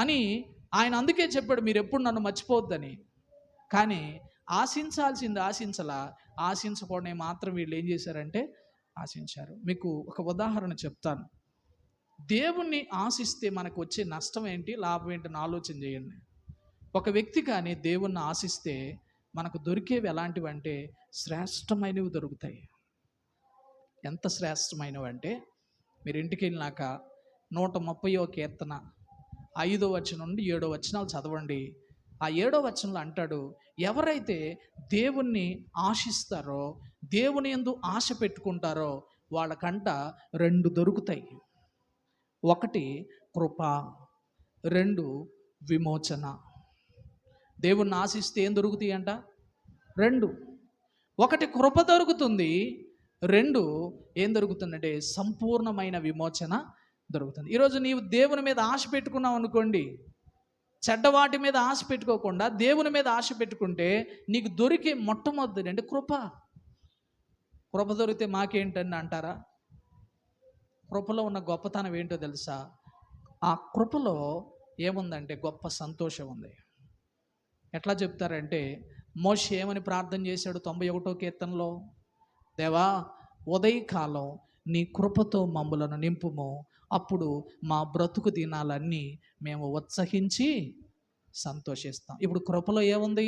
అని ఆయన అందుకే చెప్పాడు, మీరు ఎప్పుడు నన్ను మర్చిపోవద్దని. కానీ ఆశించాల్సింది ఆశించకూడనే మాత్రం వీళ్ళు ఏం చేశారంటే ఆశించారు. మీకు ఒక ఉదాహరణ చెప్తాను. దేవుణ్ణి ఆశిస్తే మనకు వచ్చే నష్టం ఏంటి, లాభం ఏంటి అని ఆలోచన చేయండి. ఒక వ్యక్తి కానీ దేవుణ్ణి ఆశిస్తే మనకు దొరికేవి ఎలాంటివి అంటే శ్రేష్టమైనవి దొరుకుతాయి. ఎంత శ్రేష్టమైనవి అంటే, మీరు ఇంటికి వెళ్ళినాక 130వ కీర్తన 5వ వచనం నుండి 7వ వచనాలు చదవండి. ఆ 7వ వచనంలో అంటాడు, ఎవరైతే దేవుణ్ణి ఆశిస్తారో, దేవుని యందు ఆశ పెట్టుకుంటారో వాళ్ళకంట 2 దొరుకుతాయి. 1 కృప, 2 విమోచన. దేవుణ్ణి ఆశిస్తే ఏం దొరుకుతాయి అంట? 2. 1 కృప దొరుకుతుంది, 2 ఏం దొరుకుతుందంటే సంపూర్ణమైన విమోచన దొరుకుతుంది. ఈరోజు నీవు దేవుని మీద ఆశ పెట్టుకున్నావు అనుకోండి, చెడ్డవాటి మీద ఆశ పెట్టుకోకుండా దేవుని మీద ఆశ పెట్టుకుంటే నీకు దొరికే మొట్టమొదటి అంటే కృప. కృప దొరికితే మాకేంటని అంటారా? కృపలో ఉన్న గొప్పతనం ఏంటో తెలుసా? ఆ కృపలో ఏముందంటే గొప్ప సంతోషం ఉంది. ఎట్లా చెప్తారంటే, మోషే ఏమని ప్రార్థన చేశాడు 91వ కీర్తనలో? దేవా, ఉదయకాలం నీ కృపతో మమ్ములను నింపుము, అప్పుడు మా బ్రతుకు దినాలన్నీ మేము ఉత్సహించి సంతోషిస్తాం. ఇప్పుడు కృపలో ఏముంది?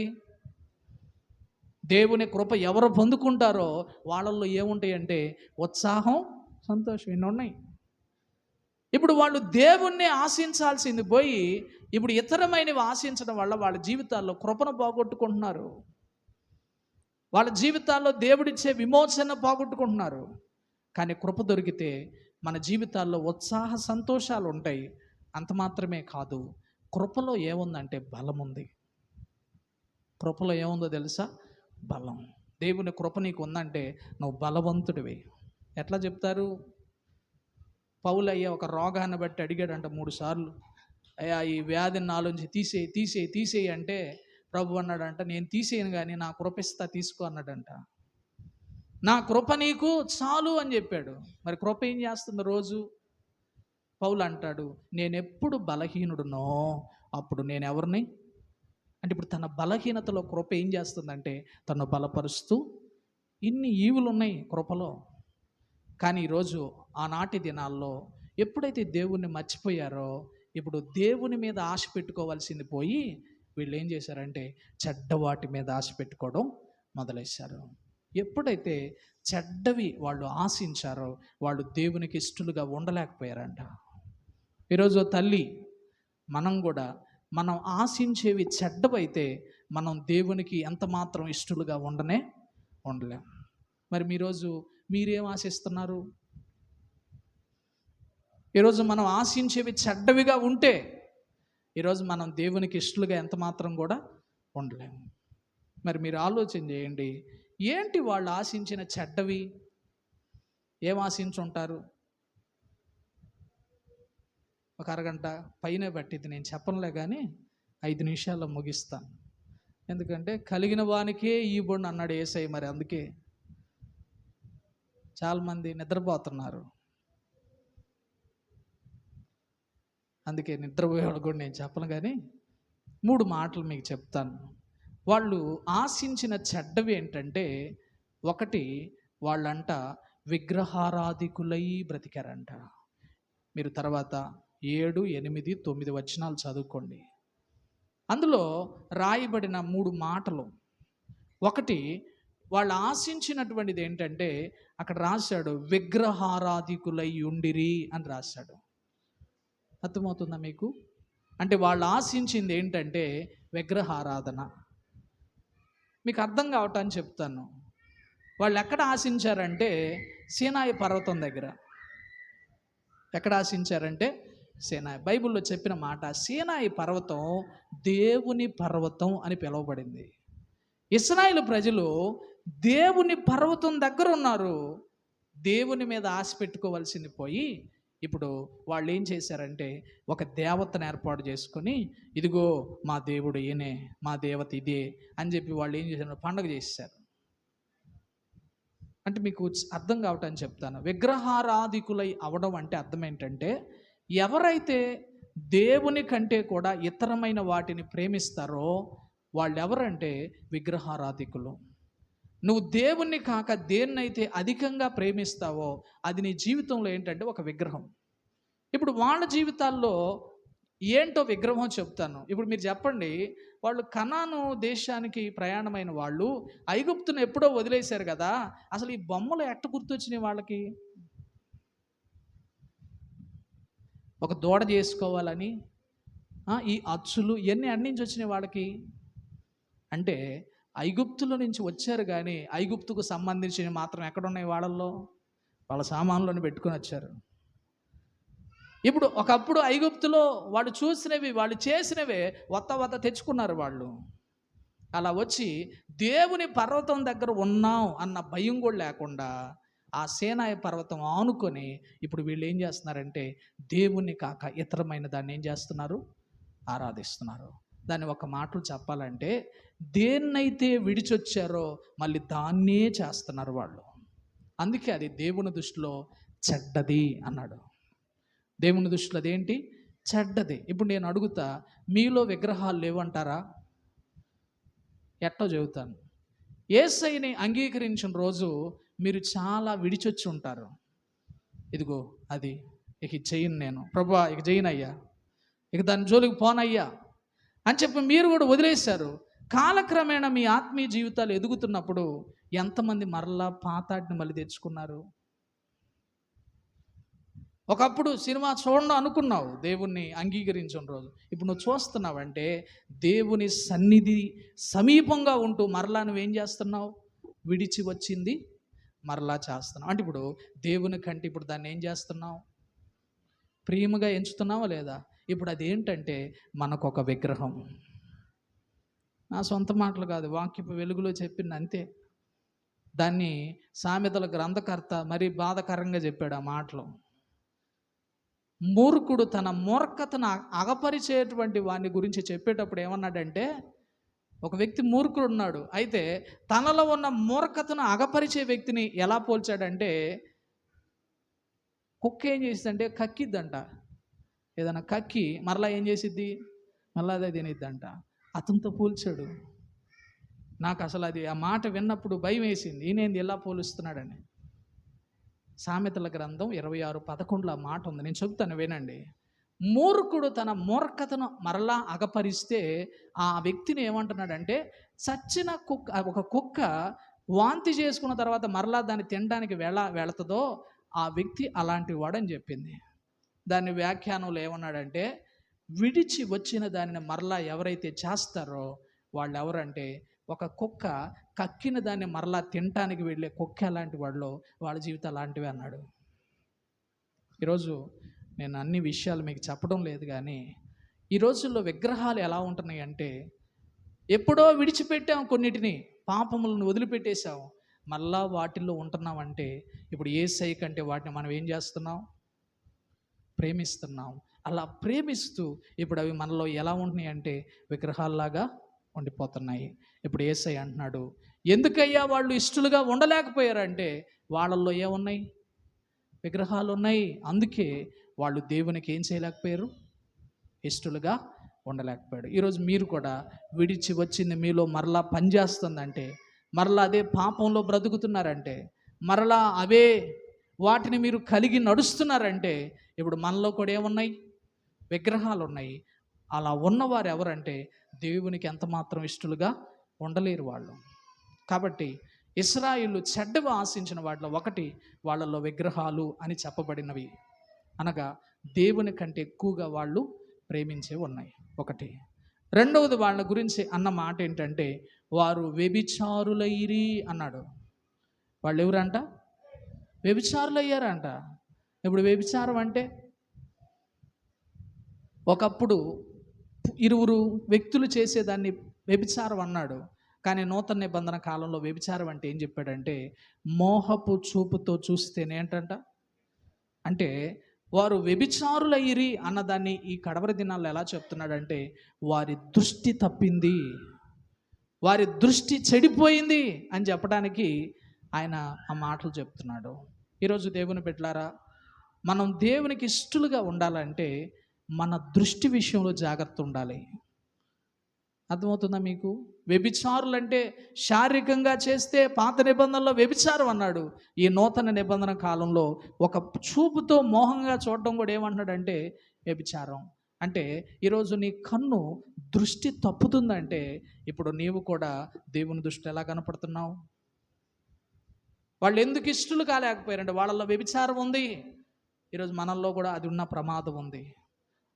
దేవుని కృప ఎవరు పొందుకుంటారో వాళ్ళల్లో ఏముంటాయి అంటే ఉత్సాహం, సంతోషం, ఇన్ని ఉన్నాయి. ఇప్పుడు వాళ్ళు దేవుణ్ణి ఆశించాల్సింది పోయి ఇప్పుడు ఇతరమైనవి ఆశించడం వల్ల వాళ్ళ జీవితాల్లో కృపను పోగొట్టుకుంటున్నారు. వాళ్ళ జీవితాల్లో దేవుడిచ్చే విమోచన పోగొట్టుకుంటున్నారు. కానీ కృప దొరికితే మన జీవితాల్లో ఉత్సాహ సంతోషాలు ఉంటాయి. అంత మాత్రమే కాదు, కృపలో ఏముందంటే బలం ఉంది. కృపలో ఏముందో తెలుసా? బలం. దేవుని కృప నీకు ఉందంటే నువ్వు బలవంతుడివి. ఎట్లా చెప్తారు? పౌలయ్య ఒక రోగాన్ని బట్టి అడిగాడంట 3 సార్లు, అయ్యా ఈ వ్యాధిని నాలోంచి తీసేయి అంటే ప్రభు అన్నాడంట, నేను తీసేయను కానీ నా కృప ఇస్తా, తీసుకో అన్నాడంట. నా కృప నీకు చాలు అని చెప్పాడు. మరి కృప ఏం చేస్తుంది రోజు? పౌలు అంటాడు, నేను ఎప్పుడు బలహీనుడునో అప్పుడు నేను ఎవరిని అంటే ఇప్పుడు తన బలహీనతలో కృప ఏం చేస్తుందంటే తను బలపరుస్తూ, ఇన్ని ఈవులు ఉన్నాయి కృపలో. కానీ ఈరోజు ఆనాటి దినాల్లో ఎప్పుడైతే దేవుణ్ణి మర్చిపోయారో, ఇప్పుడు దేవుని మీద ఆశ పెట్టుకోవాల్సింది పోయి వీళ్ళు ఏం చేశారంటే చెడ్డ వాటి మీద ఆశ పెట్టుకోవడం మొదలెట్టారు. ఎప్పుడైతే చెడ్డవి వాళ్ళు ఆశించారో వాళ్ళు దేవునికి ఇష్టలుగా ఉండలేకపోయారంట. ఈరోజు తల్లి మనం కూడా మనం ఆశించేవి చెడ్డవైతే మనం దేవునికి ఎంత మాత్రం ఇష్టలుగా ఉండలేం. మరి మీరేం ఆశిస్తున్నారు? ఈరోజు మనం ఆశించేవి చెడ్డవిగా ఉంటే ఈరోజు మనం దేవునికి ఇష్టలుగా ఎంత మాత్రం కూడా ఉండలేము. మరి మీరు ఆలోచన చేయండి, ఏంటి వాళ్ళు ఆశించిన చెడ్డవి? ఏం ఆశించుంటారు? ఒక అరగంట పైనే పట్టింది, నేను చెప్పనులే కానీ 5 నిమిషాల్లో ముగిస్తాను. ఎందుకంటే కలిగిన వానికే ఈబొండి అన్నాడు యేసయ్య. మరి అందుకే చాలామంది నిద్రపోతున్నారు. అందుకే నిద్రపోయేవాళ్ళు కూడా నేను చెప్పను, కానీ 3 మాటలు మీకు చెప్తాను. వాళ్ళు ఆశించిన చెడ్డవి ఏంటంటే, ఒకటి, వాళ్ళంట విగ్రహారాధికులై బ్రతికారంట. మీరు తర్వాత 7, 8, 9 వచనాలు చదువుకోండి. అందులో రాయబడిన 3 మాటలు. ఒకటి, వాళ్ళు ఆశించినటువంటిది ఏంటంటే అక్కడ రాశాడు విగ్రహారాధికులై ఉండిరి అని రాశాడు. అర్థమవుతుందా మీకు? అంటే వాళ్ళు ఆశించింది ఏంటంటే విగ్రహారాధన. మీకు అర్థం కావటాన్ని చెప్తాను. వాళ్ళు ఎక్కడ ఆశించారంటే సీనాయి పర్వతం దగ్గర. ఎక్కడ ఆశించారంటే సీనాయి. బైబిల్లో చెప్పిన మాట, సీనాయి పర్వతం దేవుని పర్వతం అని పిలువబడింది. ఇశ్రాయేలు ప్రజలు దేవుని పర్వతం దగ్గర ఉన్నారు. దేవుని మీద ఆశ పెట్టుకోవాల్సింది పోయి ఇప్పుడు వాళ్ళు ఏం చేశారంటే ఒక దేవతను ఏర్పాటు చేసుకొని, ఇదిగో మా దేవుడు ఈయనే, మా దేవత ఇదే అని చెప్పి వాళ్ళు ఏం చేశారు, పండుగ చేశారు. అంటే మీకు అర్థం కావటాన్ని చెప్తాను. విగ్రహారాధికులై అవడం అంటే అర్థం ఏంటంటే, ఎవరైతే దేవుని కంటే కూడా ఇతరమైన వాటిని ప్రేమిస్తారో వాళ్ళు ఎవరంటే విగ్రహారాధికులు. నువ్వు దేవుణ్ణి కాక దేన్నైతే అధికంగా ప్రేమిస్తావో అది నీ జీవితంలో ఏంటంటే ఒక విగ్రహం. ఇప్పుడు వాళ్ళ జీవితాల్లో ఏంటో విగ్రహం చెప్తాను. ఇప్పుడు మీరు చెప్పండి, వాళ్ళు కనాను దేశానికి ప్రయాణమైన వాళ్ళు ఐగుప్తును ఎప్పుడో వదిలేశారు కదా, అసలు ఈ బొమ్మలు ఎట్ట గుర్తొచ్చినాయి వాళ్ళకి? ఒక దూడ చేసుకోవాలని ఈ అచ్చులు ఇవన్నీ అన్ని నుంచి వచ్చినాయి వాళ్ళకి. అంటే ఐగుప్తుల నుంచి వచ్చారు, కానీ ఐగుప్తుకు సంబంధించినవి మాత్రం ఎక్కడున్నాయి వాళ్ళల్లో? వాళ్ళ సామాన్లను పెట్టుకొని వచ్చారు. ఇప్పుడు ఒకప్పుడు ఐగుప్తులో వాళ్ళు చూసినవి, వాళ్ళు చేసినవే వత్త తెచ్చుకున్నారు వాళ్ళు. అలా వచ్చి దేవుని పర్వతం దగ్గర ఉన్నాం అన్న భయం కూడా లేకుండా ఆ సీనాయి పర్వతం ఆనుకొని ఇప్పుడు వీళ్ళు ఏం చేస్తున్నారంటే దేవుణ్ణి కాక ఇతరమైన దాన్ని ఏం చేస్తున్నారు? ఆరాధిస్తున్నారు. దాన్ని ఒక మాటలు చెప్పాలంటే, దేన్నైతే విడిచొచ్చారో మళ్ళీ దాన్నే చేస్తున్నారు వాళ్ళు. అందుకే అది దేవుని దృష్టిలో చెడ్డది అన్నాడు. దేవుని దృష్టిలో అదేంటి? చెడ్డది. ఇప్పుడు నేను అడుగుతా, మీలో విగ్రహాలు లేవంటారా? ఎట్టో చెబుతాను. యేసయ్యని అంగీకరించిన రోజు మీరు చాలా విడిచొచ్చి ఉంటారు. ఇదిగో అది ఇక చేయను, నేను ప్రభువా ఇక చేయనయ్యా, ఇక దాని జోలికి పోనయ్యా అని చెప్పి మీరు కూడా వదిలేశారు. కాలక్రమేణా మీ ఆత్మీయ జీవితాలు ఎదుగుతున్నప్పుడు ఎంతమంది మరలా పాతాటిని మళ్ళీ తెచ్చుకున్నారు? ఒకప్పుడు సినిమా చూడడం అనుకున్నావు, దేవుణ్ణి అంగీకరించిన రోజు. ఇప్పుడు నువ్వు చూస్తున్నావంటే దేవుని సన్నిధి సమీపంగా ఉంటూ మరలా నువ్వేం చేస్తున్నావు? విడిచి వచ్చింది మరలా చేస్తున్నావు. అంటే ఇప్పుడు దేవుని కంటే ఇప్పుడు దాన్ని ఏం చేస్తున్నావు? ప్రియముగా ఎంచుతున్నావా లేదా? ఇప్పుడు అదేంటంటే మనకొక విగ్రహం. నా సొంత మాటలు కాదు, వాక్యపు వెలుగులో చెప్పింది అంతే. దాన్ని సామెతల గ్రంథకర్త మరీ బాధకరంగా చెప్పాడు ఆ మాటలు. మూర్ఖుడు తన మూర్ఖతను అగపరిచేటువంటి వాని గురించి చెప్పేటప్పుడు ఏమన్నాడంటే, ఒక వ్యక్తి మూర్ఖుడు ఉన్నాడు, అయితే తనలో ఉన్న మూర్ఖతను అగపరిచే వ్యక్తిని ఎలా పోల్చాడంటే, కుక్క ఏం చేసిద్దంటే కక్కిద్దంట. ఏదైనా కక్కి మరలా ఏం చేసిద్ది? మళ్ళీ అదే తినిద్దంట. అతనితో పోల్చాడు. నాకు అసలు అది ఆ మాట విన్నప్పుడు భయం వేసింది. ఈయనేంది ఎలా పోలుస్తున్నాడని. సామెతల గ్రంథం 26:11 ఆ మాట ఉంది. నేను చెప్తాను వినండి. మూర్ఖుడు తన మూర్ఖతను మరలా అగపరిస్తే ఆ వ్యక్తిని ఏమంటున్నాడంటే, చచ్చిన కుక్క, ఒక కుక్క వాంతి చేసుకున్న తర్వాత మరలా దాన్ని తినడానికి వెళుతుందో ఆ వ్యక్తి అలాంటి వాడని చెప్పింది. దాని వ్యాఖ్యానంలో ఏమన్నాడంటే, విడిచి వచ్చిన దానిని మరలా ఎవరైతే చేస్తారో వాళ్ళు ఎవరంటే, ఒక కుక్క కక్కిన దాన్ని మరలా తినటానికి వెళ్ళే కుక్క ఎలాంటి వాడిలో వాళ్ళ జీవితం అలాంటివి అన్నాడు. ఈరోజు నేను అన్ని విషయాలు మీకు చెప్పడం లేదు, కానీ ఈ రోజుల్లో విగ్రహాలు ఎలా ఉంటున్నాయి అంటే, ఎప్పుడో విడిచిపెట్టాం కొన్నిటిని, పాపములను వదిలిపెట్టేశాం, మళ్ళా వాటిల్లో ఉంటున్నామంటే ఇప్పుడు యేసయ్య కంటే వాటిని మనం ఏం చేస్తున్నాం? ప్రేమిస్తున్నాం. అలా ప్రేమిస్తూ ఇప్పుడు అవి మనలో ఎలా ఉంటున్నాయి అంటే విగ్రహాల్లాగా ఉండిపోతున్నాయి. ఇప్పుడు యేసయ్య అంటున్నాడు, ఎందుకయ్యా వాళ్ళు ఇష్టలుగా ఉండలేకపోయారంటే వాళ్ళల్లో ఏమున్నాయి? విగ్రహాలు ఉన్నాయి. అందుకే వాళ్ళు దేవునికి ఏం చేయలేకపోయారు? ఇష్టలుగా ఉండలేకపోయాడు. ఈరోజు మీరు కూడా విడిచి వచ్చింది మీలో మరలా పనిచేస్తుందంటే, మరలా అదే పాపంలో బ్రతుకుతున్నారంటే, మరలా అవే వాటిని మీరు కలిగి నడుస్తున్నారంటే ఇప్పుడు మనలో కూడా ఏమున్నాయి? విగ్రహాలు ఉన్నాయి. అలా ఉన్నవారు ఎవరంటే దేవునికి ఎంత మాత్రం ఇష్టలుగా ఉండలేరు వాళ్ళు. కాబట్టి ఇశ్రాయేలు చెడ్డగా ఆశించిన వాటిలో ఒకటి వాళ్ళలో విగ్రహాలు అని చెప్పబడినవి, అనగా దేవుని కంటే ఎక్కువగా వాళ్ళు ప్రేమించే ఉన్నాయి ఒకటి. రెండవది వాళ్ళ గురించి అన్న మాట ఏంటంటే, వారు వ్యభిచారులైరి అన్నాడు. వాళ్ళు ఎవరంట? వ్యభిచారులయ్యారంట. ఇప్పుడు వ్యభిచారం అంటే, ఒకప్పుడు ఇరువురు వ్యక్తులు చేసేదాన్ని వ్యభిచారం అన్నాడు. కానీ నూతన నిబంధన కాలంలో వ్యభిచారం అంటే ఏం చెప్పాడంటే, మోహపు చూపుతో చూస్తేనే ఏంటంట అంటే, వారు వ్యభిచారులయ్యిరి అన్నదాన్ని ఈ కడవరి దినాల్లో ఎలా చెప్తున్నాడంటే, వారి దృష్టి తప్పింది, వారి దృష్టి చెడిపోయింది అని చెప్పడానికి ఆయన ఆ మాటలు చెప్తున్నాడు. ఈరోజు దేవుని బిడ్డలారా, మనం దేవునికి ఇష్టలుగా ఉండాలంటే మన దృష్టి విషయంలో జాగ్రత్త ఉండాలి. అర్థమవుతుందా మీకు? వ్యభిచారులు అంటే శారీరకంగా చేస్తే పాత నిబంధనలో వ్యభిచారం అన్నాడు. ఈ నూతన నిబంధన కాలంలో ఒక చూపుతో మోహంగా చూడడం కూడా ఏమంటున్నాడంటే వ్యభిచారం. అంటే ఈరోజు నీ కన్ను దృష్టి తప్పుతుందంటే ఇప్పుడు నీవు కూడా దేవుని దృష్టి ఎలా కనపడుతున్నావు? వాళ్ళు ఎందుకు ఇష్టలు కాలేకపోయారంటే వాళ్ళల్లో వ్యభిచారం ఉంది. ఈరోజు మనల్లో కూడా అది ఉన్న ప్రమాదం ఉంది.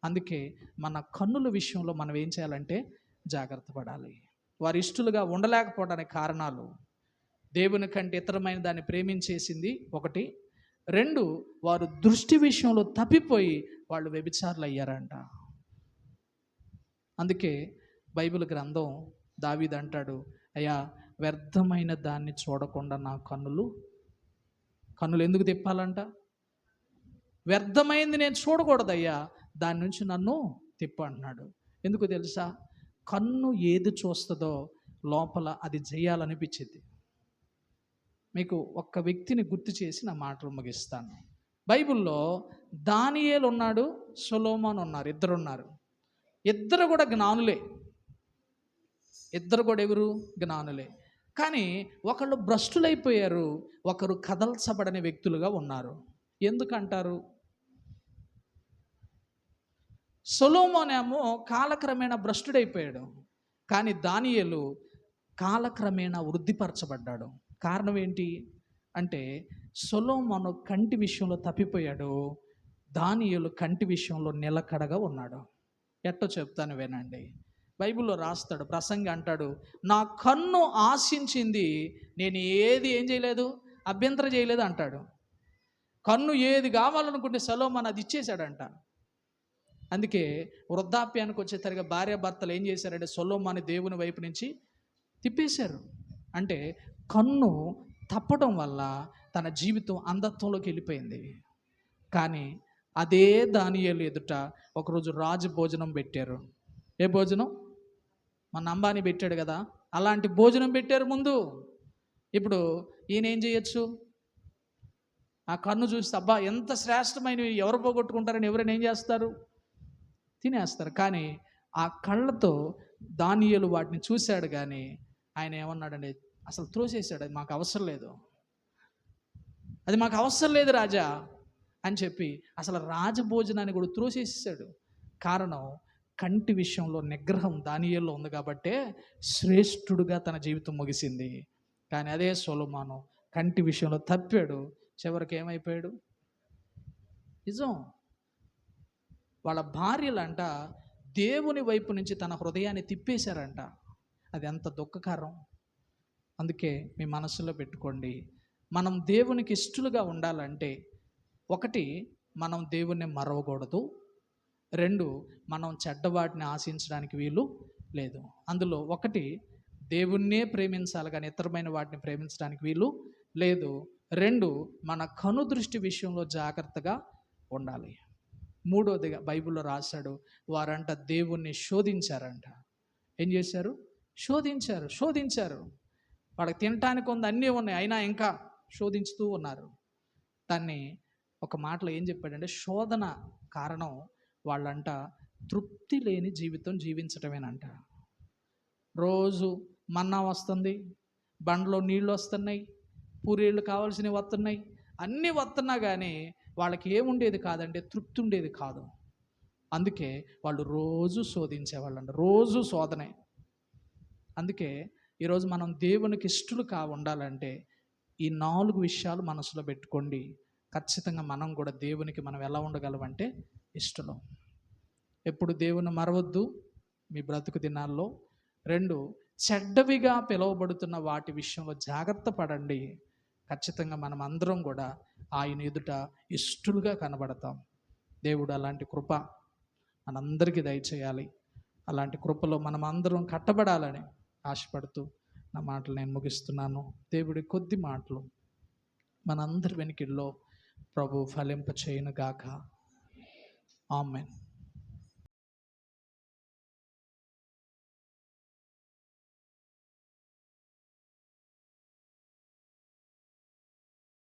అందుకే మన కన్నుల విషయంలో మనం ఏం చేయాలంటే జాగ్రత్త పడాలి. వారి ఇష్టలుగా ఉండలేకపోవడానికి కారణాలు, దేవుని కంటే ఇతరమైన దాన్ని ప్రేమించేసింది ఒకటి. రెండు, వారు దృష్టి విషయంలో తప్పిపోయి వాళ్ళు వ్యభిచారులు అయ్యారంట. అందుకే బైబిల్ గ్రంథం దావీదు అంటాడు, అయ్యా వ్యర్థమైన దాన్ని చూడకుండా నా కన్నులు ఎందుకు తిప్పాలంట? వ్యర్థమైంది నేను చూడకూడదయ్యా, దాని నుంచి నన్ను తిప్పు అంటున్నాడు. ఎందుకు తెలుసా? కన్ను ఏది చూస్తుందో లోపల అది చేయాలనిపించింది. మీకు ఒక్క వ్యక్తిని గుర్తు చేసి నా మాటలు ముగిస్తాను. బైబిల్లో దానియేలు ఉన్నాడు, సొలొమోను ఉన్నారు, ఇద్దరున్నారు. ఇద్దరు కూడా జ్ఞానులే. ఇద్దరు కూడా ఎవరు? జ్ఞానులే. కానీ ఒకళ్ళు భ్రష్టులైపోయారు, ఒకరు కదల్చబడని వ్యక్తులుగా ఉన్నారు. ఎందుకంటారు? సొలొమోనేమో కాలక్రమేణా భ్రష్టుడైపోయాడు, కానీ దానియేలు కాలక్రమేణా వృద్ధిపరచబడ్డాడు. కారణం ఏంటి అంటే, సొలొమోను కంటి విషయంలో తప్పిపోయాడు, దానియేలు కంటి విషయంలో నిలకడగా ఉన్నాడు. ఎట్టో చెప్తాను వినండి. బైబిల్లో రాస్తాడు, ప్రసంగి అంటాడు, నా కన్ను ఆశించింది, నేను ఏం చేయలేదు, అభ్యంతరం చేయలేదు అంటాడు. కన్ను ఏది కావాలనుకుంటే సొలొమోను అది ఇచ్చేశాడంట. అందుకే వృద్ధాప్యానికి వచ్చేసరిగా భార్యాభర్తలు ఏం చేశారంటే సొలొమోను దేవుని వైపు నుంచి తిప్పేశారు. అంటే కన్ను తప్పడం వల్ల తన జీవితం అంధత్వంలోకి వెళ్ళిపోయింది. కానీ అదే దానియేలు ఎదుట ఒకరోజు రాజు భోజనం పెట్టారు. ఏ భోజనం? మన అంబానీ పెట్టాడు కదా, అలాంటి భోజనం పెట్టారు ముందు. ఇప్పుడు ఈయన ఏం చేయొచ్చు? ఆ కన్ను చూస్తే అబ్బా ఎంత శ్రేష్టమైనవి, ఎవరు పోగొట్టుకుంటారని ఎవరైనా ఏం చేస్తారు? తినేస్తారు. కానీ ఆ కళ్ళతో దానియేలు వాటిని చూశాడు, కానీ ఆయన ఏమన్నాడంటే అసలు త్రోసేసాడు, అది మాకు అవసరం లేదు, అది మాకు అవసరం లేదు రాజా అని చెప్పి అసలు రాజభోజనాన్ని కూడా త్రోసేసాడు. కారణం, కంటి విషయంలో నిగ్రహం దానియేలులో ఉంది కాబట్టే శ్రేష్ఠుడుగా తన జీవితం ముగిసింది. కానీ అదే సొలొమోను కంటి విషయంలో తప్పాడు, చివరికి ఏమైపోయాడు? నిజం, వాళ్ళ భార్యలంట దేవుని వైపు నుంచి తన హృదయాన్ని తిప్పేశారంట. అది ఎంత దుఃఖకరం. అందుకే మీ మనసులో పెట్టుకోండి, మనం దేవునికి ఇష్టలుగా ఉండాలంటే, ఒకటి, మనం దేవుణ్ణి మరవకూడదు. రెండు, మనం చెడ్డవాటిని ఆశించడానికి వీలు లేదు. అందులో ఒకటి, దేవుణ్ణే ప్రేమించాలి కానీ ఇతరమైన వాటిని ప్రేమించడానికి వీలు లేదు. రెండు, మన కనుదృష్టి విషయంలో జాగ్రత్తగా ఉండాలి. మూడోదిగా బైబిల్లో రాశాడు, వారంట దేవుణ్ణి శోధించారంట. ఏం చేశారు? శోధించారు. వాళ్ళకి తినటానికి ఉంది, అన్నీ ఉన్నాయి, అయినా ఇంకా శోధించుతూ ఉన్నారు. దాన్ని ఒక మాటలో ఏం చెప్పాడంటే, శోధన కారణం వాళ్ళంట తృప్తి లేని జీవితం జీవించటమేనంట. రోజు మన్నా వస్తుంది, బండ్లో నీళ్ళు వస్తున్నాయి, పూరీళ్ళు కావాల్సినవి వస్తున్నాయి, అన్నీ వస్తున్నా కానీ వాళ్ళకి ఏముండేది కాదంటే తృప్తి ఉండేది కాదు. అందుకే వాళ్ళు రోజు శోధించేవాళ్ళంట, రోజు శోధనే. అందుకే ఈరోజు మనం దేవునికి ఇష్టలు ఉండాలంటే ఈ 4 విషయాలు మనసులో పెట్టుకోండి. ఖచ్చితంగా మనం కూడా దేవునికి మనం ఎలా ఉండగలమంటే ఇష్టలు. ఎప్పుడు దేవుని మరవద్దు మీ బ్రతుకు దినాల్లో. 2, చెడ్డవిగా పిలువబడుతున్న వాటి విషయంలో జాగ్రత్త పడండి. ఖచ్చితంగా మనం అందరం కూడా ఆయన ఎదుట ఇష్టలుగా కనబడతాం. దేవుడు అలాంటి కృప మనందరికీ దయచేయాలి. అలాంటి కృపలో మనం అందరం కట్టబడాలని ఆశపడుతూ నా మాటలు నేను ముగిస్తున్నాను. దేవుడి కొద్ది మాటలు మనందరి వెనుకల్లో ప్రభు ఫలింప చేయను గాక. ఆమేన్.